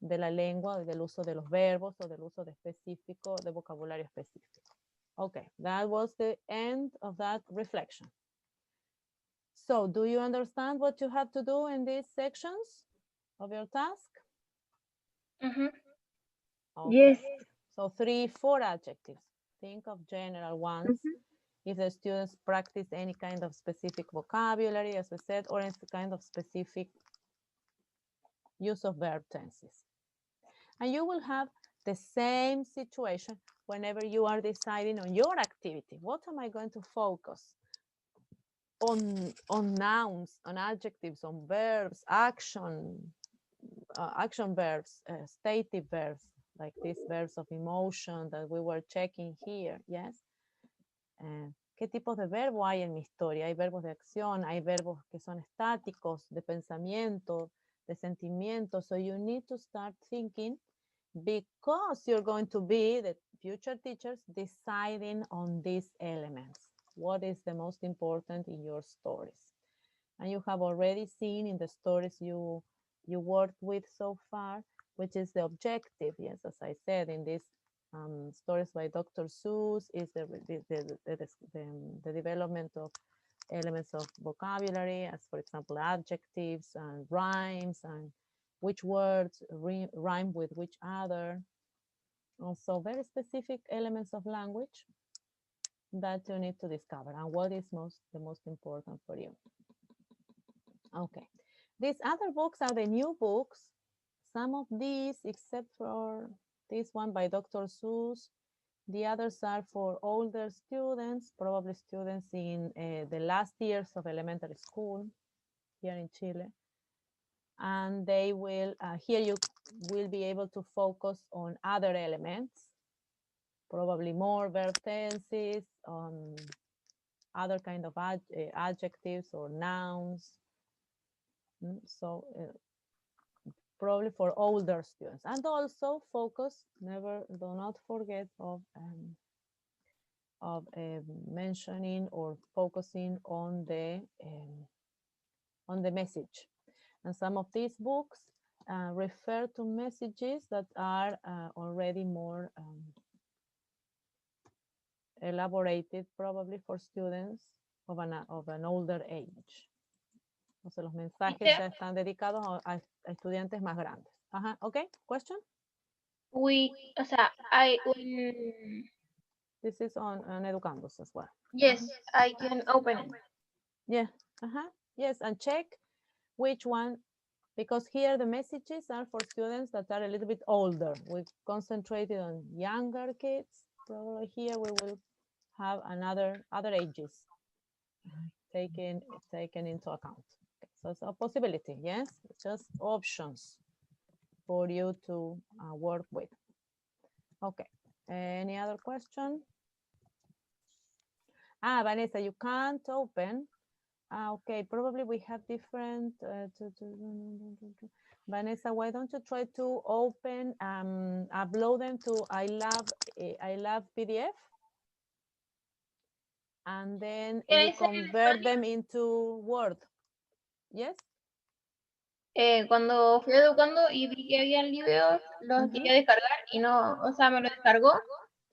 la lengua, del uso de los verbos o del uso de vocabulario específico. Okay, that was the end of that reflection. So, do you understand what you have to do in these sections of your task? Okay. Yes. So 3, 4 adjectives. Think of general ones. If the students practice any kind of specific vocabulary, as we said, or any kind of specific use of verb tenses. And you will have the same situation whenever you are deciding on your activity. What am I going to focus on nouns, on adjectives, on verbs, action verbs, stative verbs, like these verbs of emotion that we were checking here, yes? ¿Qué tipos de verbo hay en mi historia? Hay verbos de acción, hay verbos que son estáticos, de pensamiento, de sentimiento. So you need to start thinking, because you're going to be the future teachers deciding on these elements. What is the most important in your stories? And you have already seen in the stories you worked with so far, which is the objective. Yes, as I said, in these stories by Dr. Seuss is the development of elements of vocabulary, as for example, adjectives and rhymes, and which words rhyme with which other. Also very specific elements of language. that you need to discover and what is the most important for you. Okay, these other books are the new books. Some of these, except for this one by Dr. Seuss, the others are for older students, probably students in the last years of elementary school here in Chile. And they will, here you will be able to focus on other elements, probably more verb tenses, on other kind of adjectives or nouns. So probably for older students, and also focus, do not forget of mentioning or focusing on the message. And some of these books refer to messages that are already more elaborated, probably for students of an older age. O sea, los mensajes ya están dedicados a estudiantes más grandes. Ajá, okay, question? O sea, This is on Educandos as well. yes, I can open it. Yeah, yes, and check which one, because here the messages are for students that are a little bit older. We concentrated on younger kids. Probably here we will have other ages taken into account. Okay, so it's a possibility, yes? It's just options for you to work with. Okay, any other question? Vanessa, you can't open. Okay, probably we have different. Vanessa, why don't you try to open, upload them to I love PDF, and then you convert them into Word. Yes. Cuando fui educando y vi que había libros, los quería descargar y no, o sea, me lo descargó.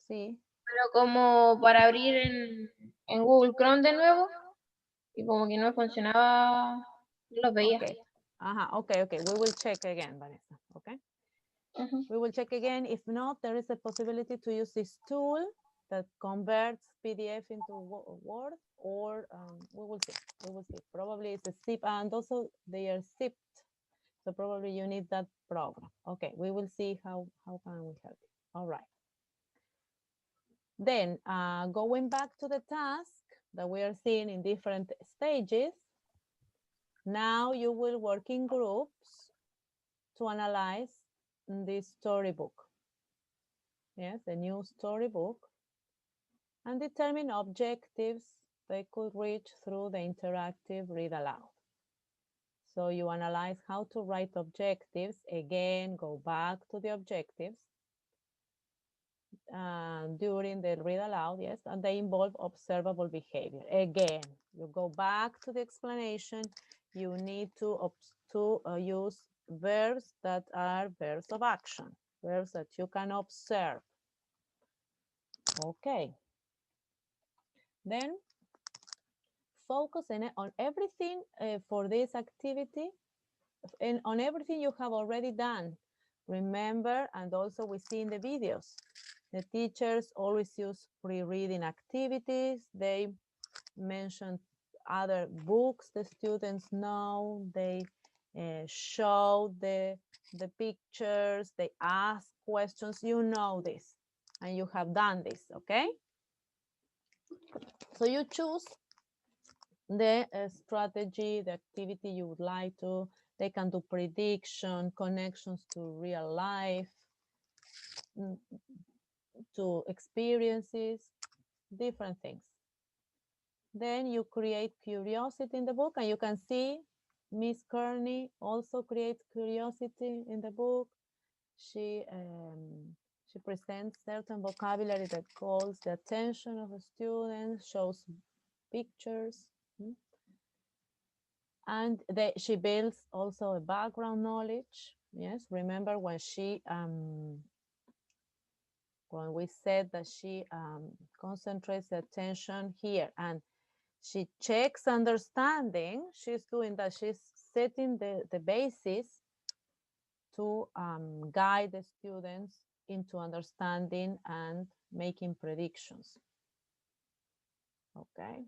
Sí. Pero como para abrir en Google Chrome de nuevo, y como que no funcionaba, no los veía. Okay. Okay. We will check again, Vanessa. Okay. We will check again. If not, there is a possibility to use this tool that converts PDF into Word, or we will see. Probably it's a zip, and also they are zipped. So probably you need that program. Okay, we will see how can we help you. All right. Then going back to the task that we are seeing in different stages, now you will work in groups to analyze this storybook. Yes, the new storybook, and determine objectives they could reach through the interactive read aloud. So you analyze how to write objectives. Again, go back to the objectives during the read aloud, yes, and they involve observable behavior. Again, you go back to the explanation. You need to use verbs that are verbs of action, verbs that you can observe. Okay. Then focus on everything for this activity, and on everything you have already done. Remember, and also we see in the videos, the teachers always use pre-reading activities. They mention other books the students know. They show the pictures. They ask questions. You know this, and you have done this, okay? So you choose the strategy, the activity you would like to. They can do prediction, connections to real life, to experiences, different things. Then you create curiosity in the book, and you can see Miss Kearney also creates curiosity in the book. She presents certain vocabulary that calls the attention of the students, shows pictures. And she builds also a background knowledge. Yes, remember when when we said that she concentrates the attention here and she checks understanding, she's doing that. She's setting the basis to guide the students into understanding and making predictions. Okay.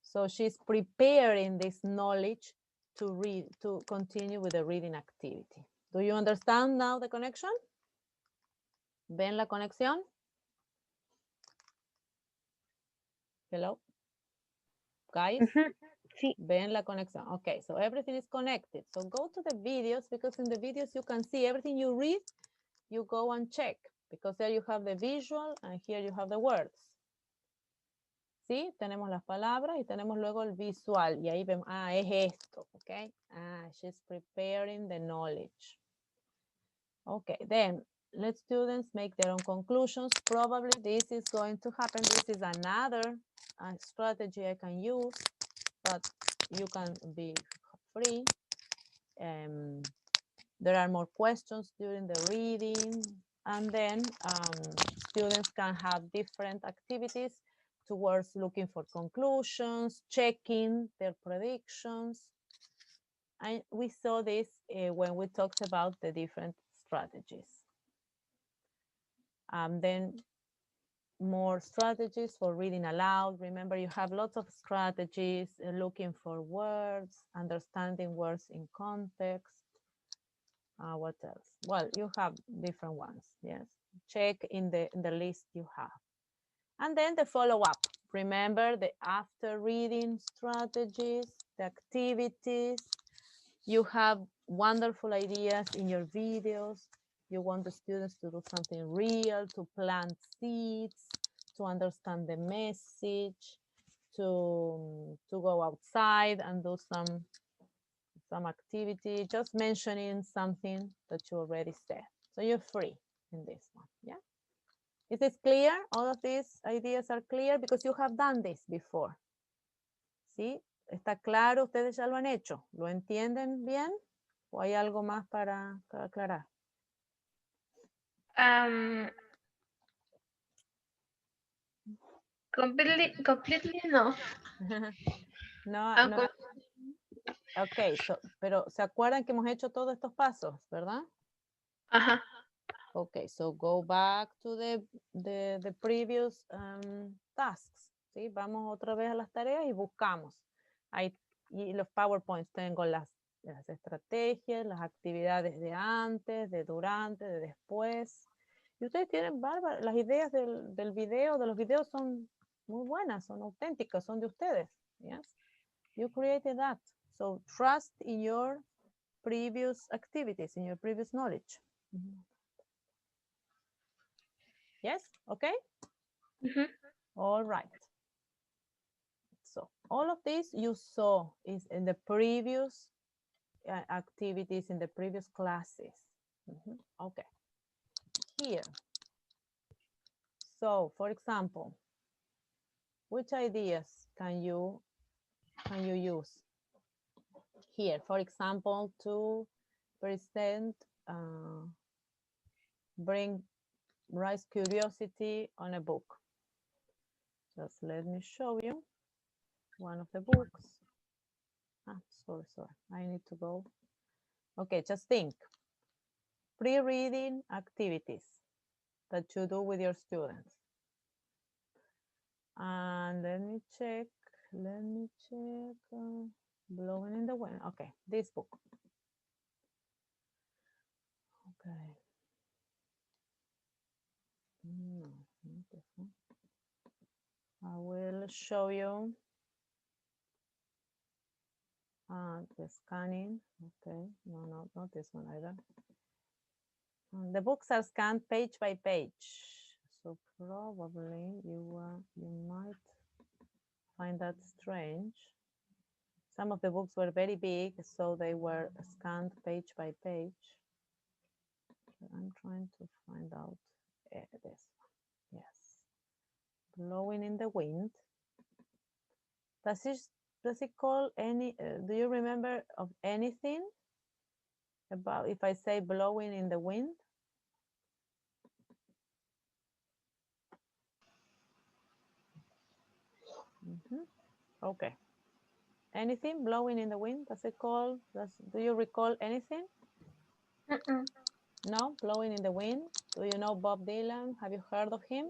So she's preparing this knowledge to read, to continue with the reading activity. Do you understand now the connection? ¿Ven la conexión? Hello? Guys? Sí. Ven la conexión. Okay, so everything is connected. So go to the videos, because in the videos you can see everything you read, you go and check, because there you have the visual and here you have the words. ¿Sí? Tenemos las palabras y tenemos luego el visual. Y ahí vemos, es esto, ¿ok? She's preparing the knowledge. Okay, then let students make their own conclusions. Probably this is going to happen. This is another strategy I can use, but you can be free. There are more questions during the reading, and then students can have different activities towards looking for conclusions, checking their predictions. And we saw this when we talked about the different strategies. Then more strategies for reading aloud. Remember, you have lots of strategies, looking for words, understanding words in context. What else? Well, you have different ones, yes. Check in the list you have. And then the follow-up. Remember the after reading strategies, the activities. You have wonderful ideas in your videos. You want the students to do something real, to plant seeds, to understand the message, to go outside and do some activity, just mentioning something that you already said. So you're free in this one, yeah? Is this clear? All of these ideas are clear because you have done this before. ¿Sí? ¿Está claro? ¿Ustedes ya lo han hecho? ¿Lo entienden bien? ¿O hay algo más para aclarar? Completely no. No. Ok, pero ¿se acuerdan que hemos hecho todos estos pasos, verdad? Ajá. Okay, so go back to the previous tasks. ¿Sí? Vamos otra vez a las tareas y buscamos. Y los PowerPoints tengo las estrategias, las actividades de antes, de durante, de después. Y ustedes tienen bárbaras. Las ideas del video, de los videos son muy buenas, son auténticas, son de ustedes. Yes? You created that. So trust in your previous activities, in your previous knowledge. Yes, okay? All right. So all of this you saw is in the previous activities, in the previous classes. Okay. Here. So for example, which ideas can you use? Here, for example, to present, raise curiosity on a book. Just let me show you one of the books. Sorry, I need to go. Okay, just think. Pre-reading activities that you do with your students. And let me check, Blowing in the Wind. Okay, this book. Okay. No, not this one. I will show you the scanning. Okay, no, not this one either. The books are scanned page by page, so probably you might find that strange. Some of the books were very big, so they were scanned page by page. I'm trying to find out this one. Yes, Blowing in the Wind. Does it call any? Do you remember of anything about if I say blowing in the wind? Okay. Anything blowing in the wind? Does it call? Do you recall anything? No, Blowing in the Wind. Do you know Bob Dylan? Have you heard of him?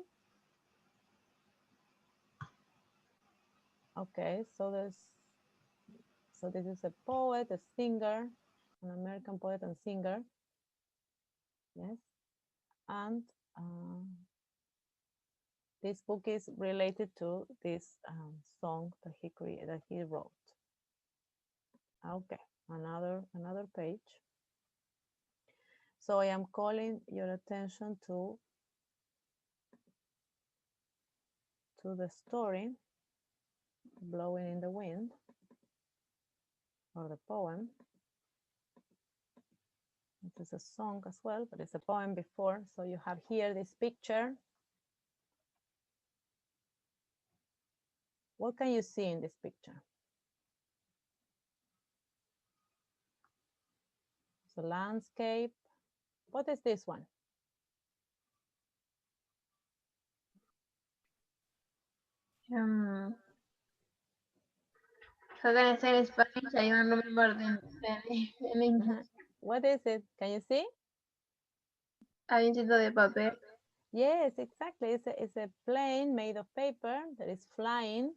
Okay, so this is a poet, a singer, an American poet and singer. Yes, and this book is related to this song that he wrote. Okay, another page. So I am calling your attention to the story, Blowing in the Wind, or the poem. This is a song as well, but it's a poem before. So you have here this picture. What can you see in this picture? It's a landscape. What is this one? So can I say in Spanish? I don't remember in English. What is it? Can you see? Avioncito de papel. Yes, exactly. It's a plane made of paper that is flying.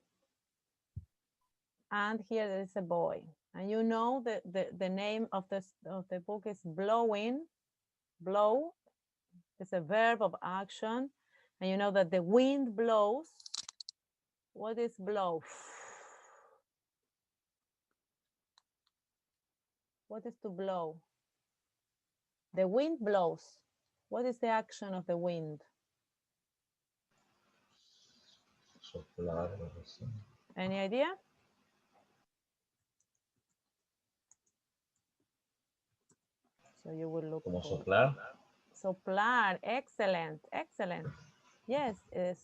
And here there is a boy. And you know the name of the book is Blowing. Blow is a verb of action. And you know that the wind blows. What is blow? What is to blow? The wind blows. What is the action of the wind? Soplar, algo así. Any idea? So you will look Como for soplar. soplar. Excellent, excellent. Yes, is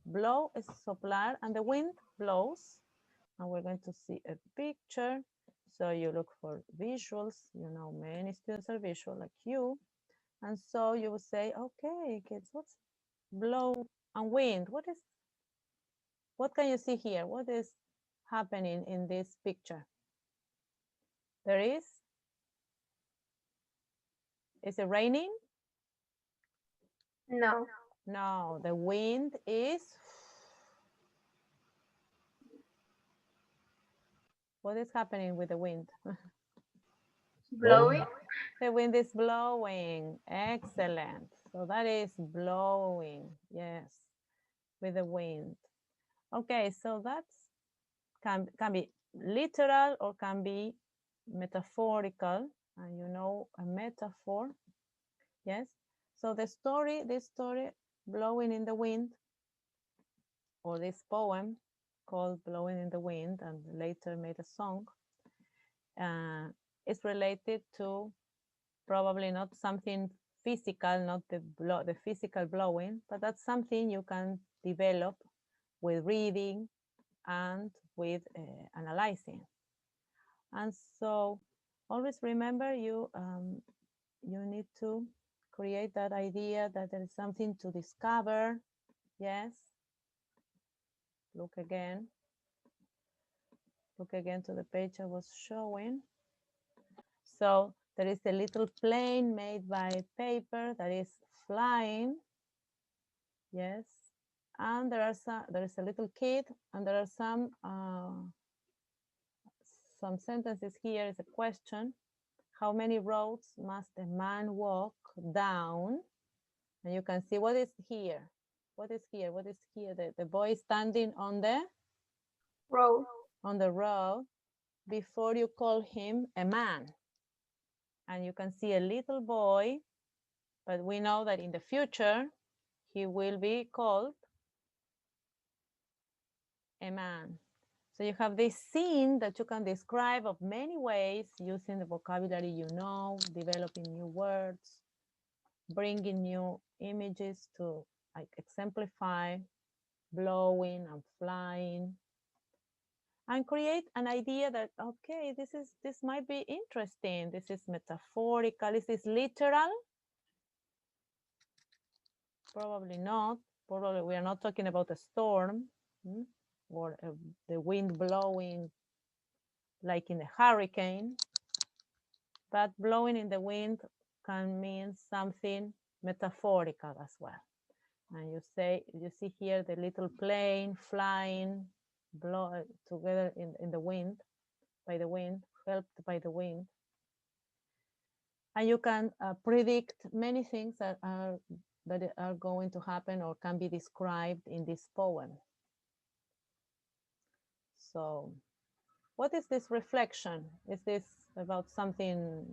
blow is soplar, and the wind blows. And we're going to see a picture. So you look for visuals. You know, many students are visual like you. And so you will say, okay, kids, what's blow and wind? What can you see here? What is happening in this picture? Is it raining? No. No, the wind is. What is happening with the wind? Blowing. The wind is blowing. Excellent. So that is blowing. Yes, with the wind. Okay, so that's can be literal or can be metaphorical. And you know a metaphor. Yes. So this story, Blowing in the Wind, or this poem called Blowing in the Wind, and later made a song, is related to probably not something physical, not the physical blowing, but that's something you can develop with reading and with analyzing. And so always remember you need to create that idea that there is something to discover. Yes. Look again to the page I was showing. So there is a little plane made by paper that is flying. Yes. And there is a little kid, and there are some sentences here. Is a question. How many roads must a man walk down? And you can see what is here. What is here? What is here? The boy standing on the Road. On the road before you call him a man. And you can see a little boy, but we know that in the future he will be called a man. So you have this scene that you can describe of many ways using the vocabulary you know, developing new words, bringing new images to like exemplify blowing and flying, and create an idea that, okay, this might be interesting. This is metaphorical. Is this literal? Probably not. Probably we are not talking about a storm or the wind blowing like in a hurricane, but blowing in the wind can mean something metaphorical as well. And you see here the little plane flying blow together in the wind, by the wind, helped by the wind. And you can predict many things that are going to happen or can be described in this poem. So what is this reflection? Is this about something,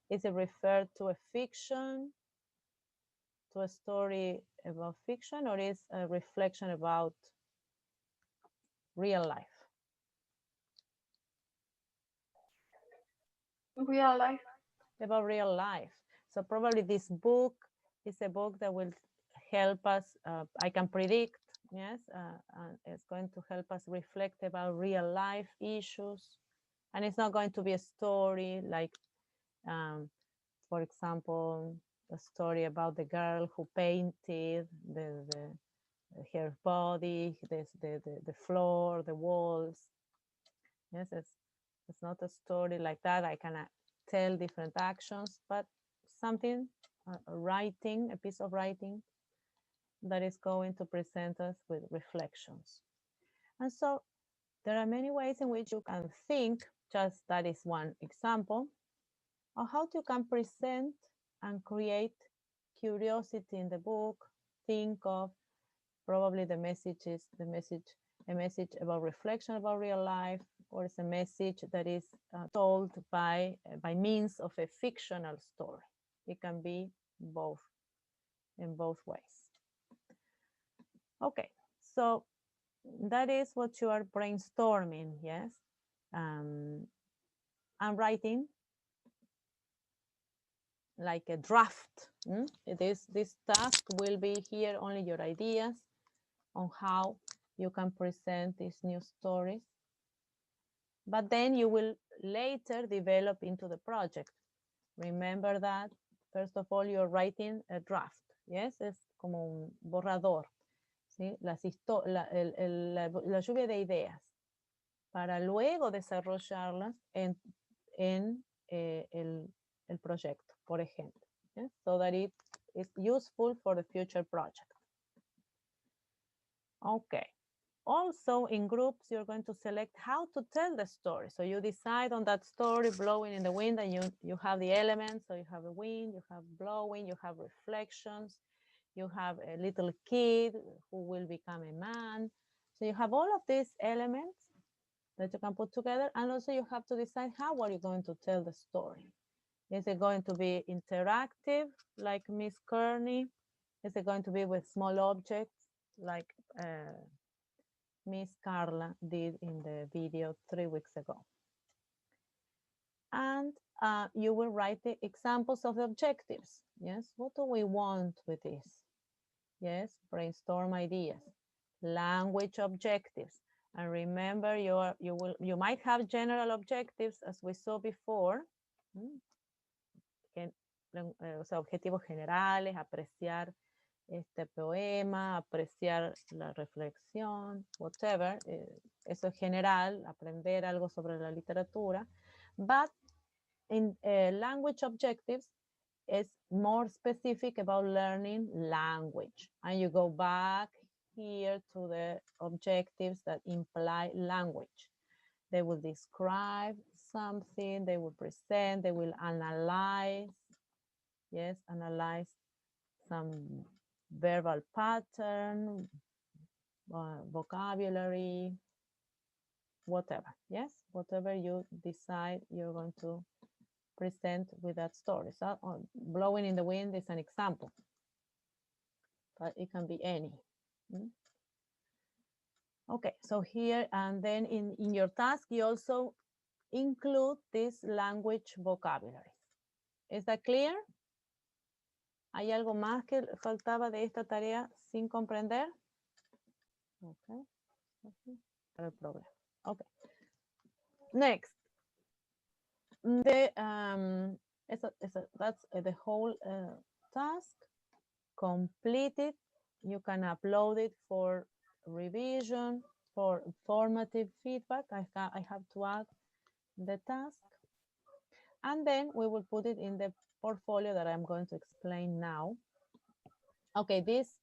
is it referred to a fiction, to a story about fiction, or is a reflection about real life? Real life. About real life. So probably this book is a book that will help us, I can predict, yes, it's going to help us reflect about real life issues. And it's not going to be a story like, for example, a story about the girl who painted her body, the floor, the walls. Yes, it's not a story like that. I can tell different actions, but something, a writing, a piece of writing that is going to present us with reflections. And so there are many ways in which you can think, just that is one example, of how you can present and create curiosity in the book. Think of probably the message is a message about reflection about real life, or it's a message that is told by means of a fictional story. It can be both, in both ways. Okay, so that is what you are brainstorming, yes? And writing like a draft. This task will be here only your ideas on how you can present these new stories. But then you will later develop into the project. Remember that, first of all, you're writing a draft, yes? Es como un borrador, ¿sí? La lluvia de ideas, para luego desarrollarlas en el proyecto, por ejemplo, yes? So that it is useful for the future project. Okay. Also, in groups, you're going to select how to tell the story. So you decide on that story, blowing in the wind, and you have the elements. So you have a wind, you have blowing, you have reflections, you have a little kid who will become a man. So you have all of these elements that you can put together. And also you have to decide how are you going to tell the story. Is it going to be interactive, like Miss Kearney? Is it going to be with small objects, like Miss Carla did in the video 3 weeks ago? And you will write the examples of the objectives. Yes, what do we want with this? Yes, brainstorm ideas. Language objectives. And remember, you might have general objectives, as we saw before. O sea, objetivos generales, apreciar este poema, apreciar la reflexión, whatever. Eso es general, aprender algo sobre la literatura. But in language objectives, is more specific about learning language. And you go back here to the objectives that imply language. They will describe something, they will present, they will analyze, yes, analyze some verbal pattern, vocabulary, whatever, yes, whatever you decide you're going to present with that story. So blowing in the wind is an example, but it can be any. Okay, so here, and then in your task, you also include this language vocabulary. Is that clear? ¿Hay algo más que faltaba de esta tarea sin comprender? Okay. No hay problema. Okay. Next. That's the whole task. Complete it. You can upload it for revision, for formative feedback. I have to add the task. And then we will put it in the portfolio that I'm going to explain now. Okay, these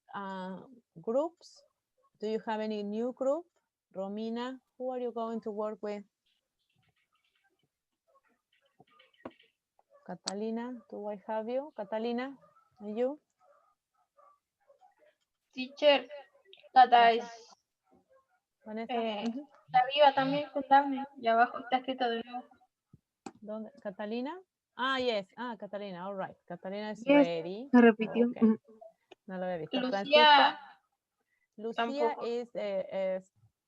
groups Do you have any new group? Romina, who are you going to work with? Catalina, do I have you? Catalina, and you? Teacher, Tata es Vanessa? está viva también con Daphne. Y abajo está escrito de nuevo. ¿Dónde? Catalina? Ah, yes. Ah, Catalina. All right. Catalina is Yes, ready. se repitió. Okay. No lo había visto. Lucía Lucia tampoco. is,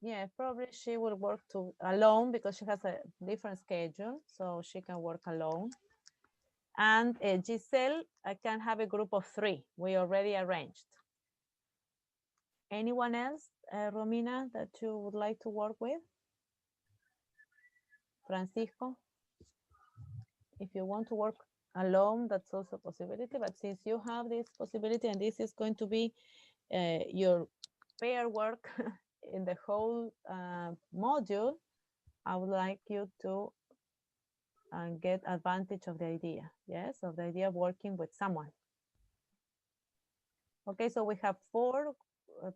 yeah, probably she will work alone because she has a different schedule, so she can work alone. And Giselle, I can have a group of 3. We already arranged. Anyone else, Romina, that you would like to work with? Francisco? If you want to work alone, that's also a possibility. But since you have this possibility and this is going to be your pair work in the whole module, I would like you to get advantage of the idea, yes, of the idea of working with someone. Okay, so we have 4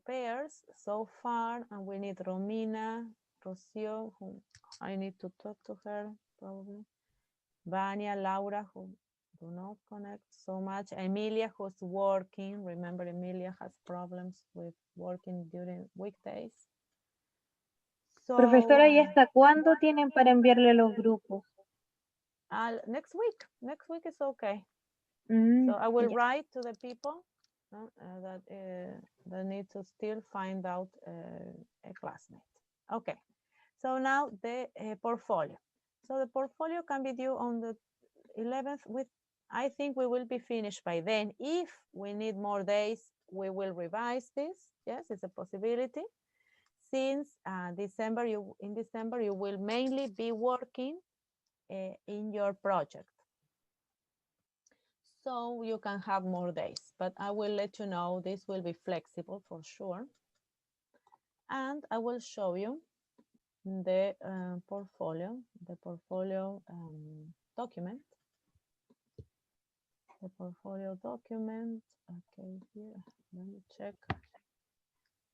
pairs so far, and we need Romina, Rocio, who I need to talk to her probably, Vania, Laura, who do not connect so much, Emilia, who's working. Remember, Emilia has problems with working during weekdays. So, Profesora, ¿y hasta cuándo tienen para enviarle los grupos? next week. Next week is okay. Mm, So I will ya. write to the people that need to still find out a classmate. Okay. So now the portfolio. So the portfolio can be due on the 11th. I think we will be finished by then. If we need more days, we will revise this. Yes, it's a possibility. Since in December, you will mainly be working in your project. So you can have more days, but I will let you know this will be flexible for sure. And I will show you the portfolio document. The portfolio document, okay, here, let me check.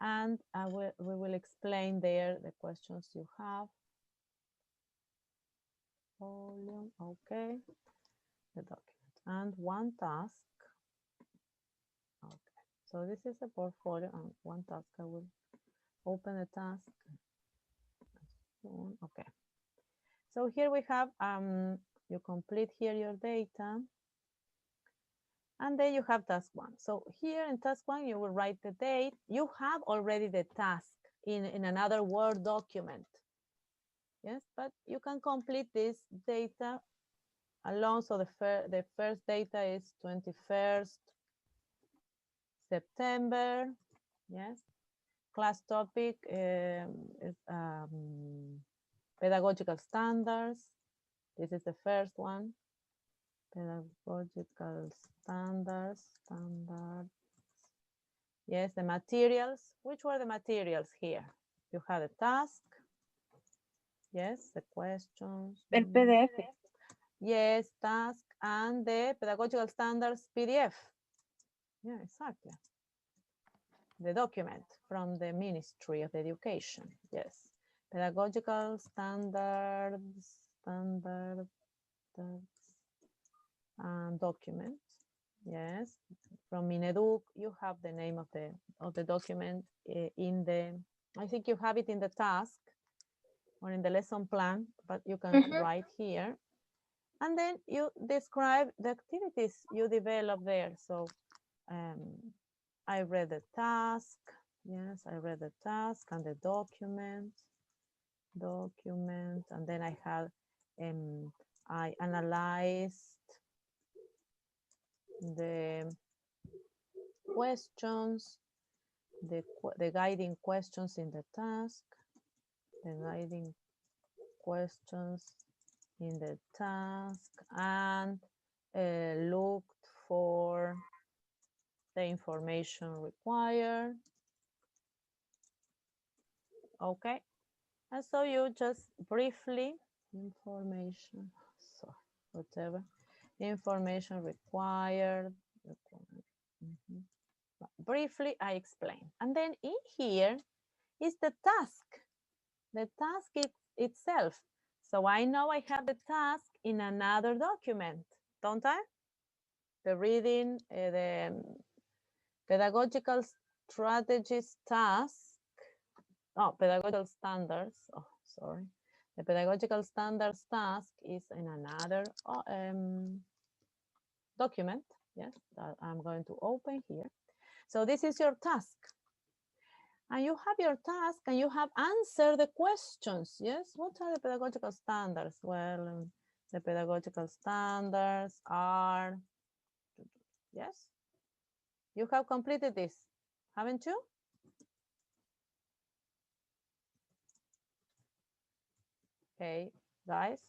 And we will explain there the questions you have. Volume, okay, the document. And one task. Okay, so this is a portfolio and one task. I will open a task. Okay, so here we have you complete here your data, and then you have task 1. So here in task 1 you will write the date. You have already the task in another Word document. Yes, but you can complete this data alone. So the first data is 21st September. Yes, class topic is pedagogical standards. This is the first one. Pedagogical standards. Yes, the materials. Which were the materials here? You had a task. Yes, the questions. El PDF. Yes, task and the pedagogical standards PDF. Yeah, exactly. The document from the Ministry of Education. Yes, pedagogical standards and documents. Yes, from Mineduc. You have the name of the document in the. I think you have it in the task or in the lesson plan, but you can write here. And then you describe the activities you develop there. So I read the task. Yes, I read the task and the document, and then I had, I analyzed the questions, the guiding questions in the task, and looked for the information required. Okay, and so you just briefly information required. Briefly, I explain. And then in here is the task. The task itself. So I know I have the task in another document, don't I? The reading, the pedagogical strategies task. Oh, pedagogical standards. Oh, sorry. The pedagogical standards task is in another document. Yes, that I'm going to open here. So this is your task. And you have your task and you have answered the questions. Yes, what are the pedagogical standards? Well, the pedagogical standards are, yes, you have completed this, haven't you? Okay, guys.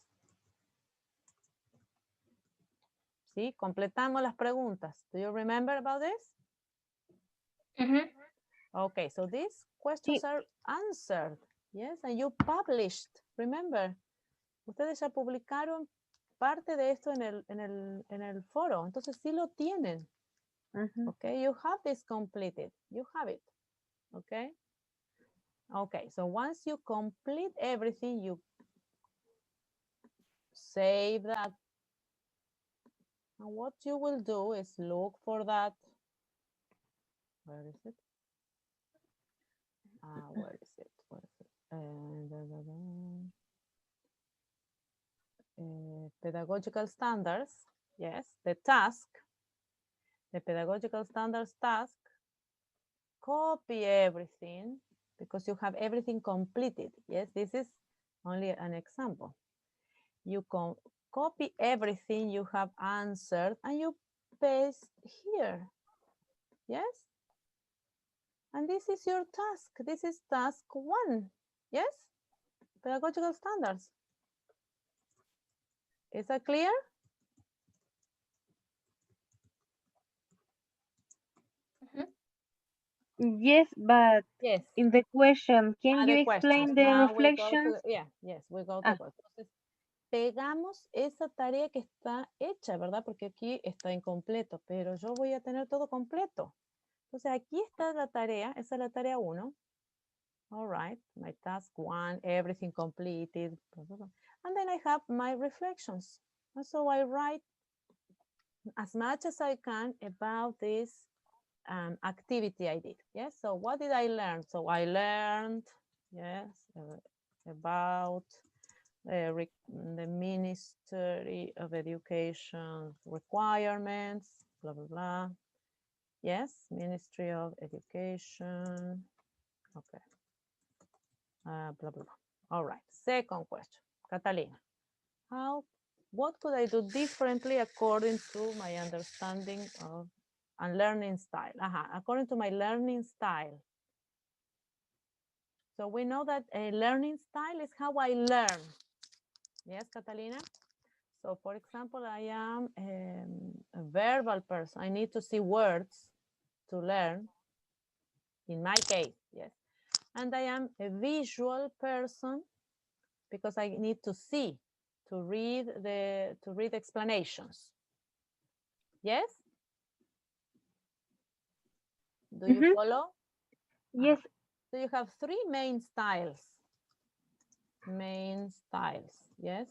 Sí, completamos las preguntas. Do you remember about this? Okay, so these questions are answered. Yes, and you published. Remember, ustedes ya publicaron parte de esto en el foro. Entonces sí lo tienen. Okay, you have this completed. You have it. Okay. Okay, so once you complete everything, you save that. And what you will do is look for that. Where is it? Where is it? Where is it? Pedagogical standards. Yes, the task. The pedagogical standards task. Copy everything because you have everything completed. Yes, this is only an example. You copy everything you have answered and you paste here. Yes? And this is your task. This is task 1. Yes? Pedagogical standards. Is that clear? Yes, but Yes. in the question, can you The explain questions. the Now reflections? yes, we go to work. Entonces, pegamos esa tarea que está hecha, ¿verdad? Porque aquí está incompleto, pero yo voy a tener todo completo. Entonces, aquí está la tarea, esa es la tarea 1. All right, my task 1, everything completed. Blah, blah, blah. And then I have my reflections. And so I write as much as I can about this activity I did. Yes, so what did I learn? So I learned, yes, about the Ministry of Education requirements, blah, blah, blah. Yes, Ministry of Education. Okay. Blah, blah, blah. All right. Second question. Catalina, what could I do differently according to my understanding of and learning style? According to my learning style. So we know that a learning style is how I learn. Yes, Catalina? So for example, I am a verbal person. I need to see words to learn. In my case, yes. And I am a visual person because I need to see, to read explanations. Yes? Do you follow? Yes. So you have 3 main styles. Main styles, yes?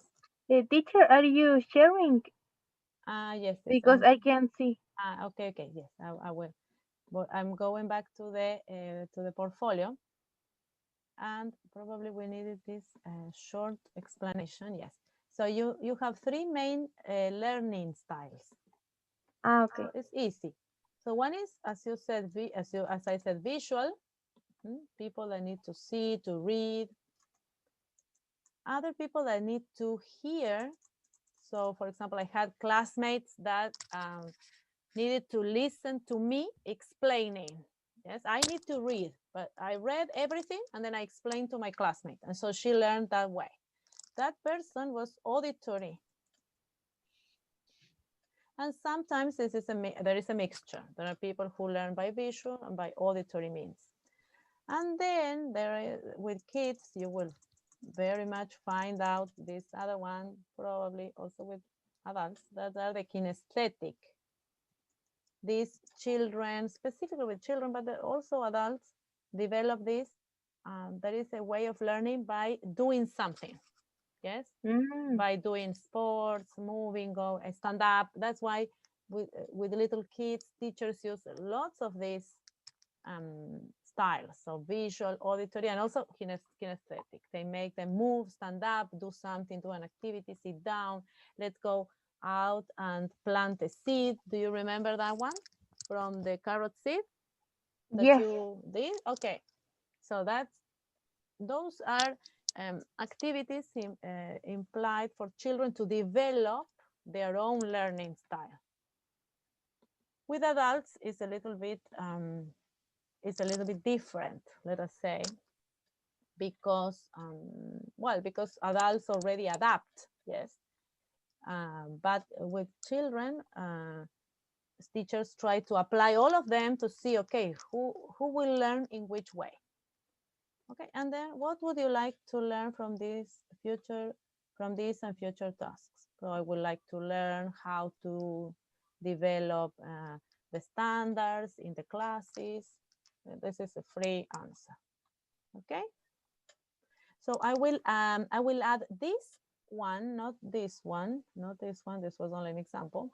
Teacher, are you sharing? Yes. Because I can't see. Okay, yes, I will. But I'm going back to the portfolio. And probably we needed this short explanation, yes. So you have 3 main learning styles. Okay. So it's easy. So one is, as you said, as I said, visual. People that need to see, to read. Other people that need to hear. So, for example, I had classmates that needed to listen to me explaining. Yes, I need to read, but I read everything and then I explained to my classmate. And so she learned that way. That person was auditory. And sometimes there is a mixture. There are people who learn by visual and by auditory means. And then with kids, you will very much find out this other one, probably also with adults, that are the kinesthetic. these children, specifically with children, but also adults, develop this. That is a way of learning by doing something. Yes, by doing sports, moving, go, stand up. That's why with little kids, teachers use lots of these styles, so visual, auditory, and also kinesthetic. They make them move, stand up, do something, do an activity, sit down, let's go out and plant a seed. Do you remember that one from the carrot seed that Yes. you did? Okay, so those are activities implied for children to develop their own learning style. With adults, it's a little bit different, let us say, because because adults already adapt, yes. But with children, teachers try to apply all of them to see, okay, who will learn in which way. Okay, and then what would you like to learn from these and future tasks? So I would like to learn how to develop the standards in the classes. This is a free answer. Okay. So I will add this one, not this one. This was only an example.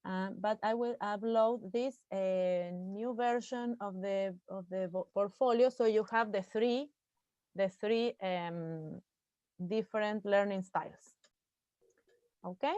But I will upload this new version of the portfolio, so you have the three different learning styles. Okay.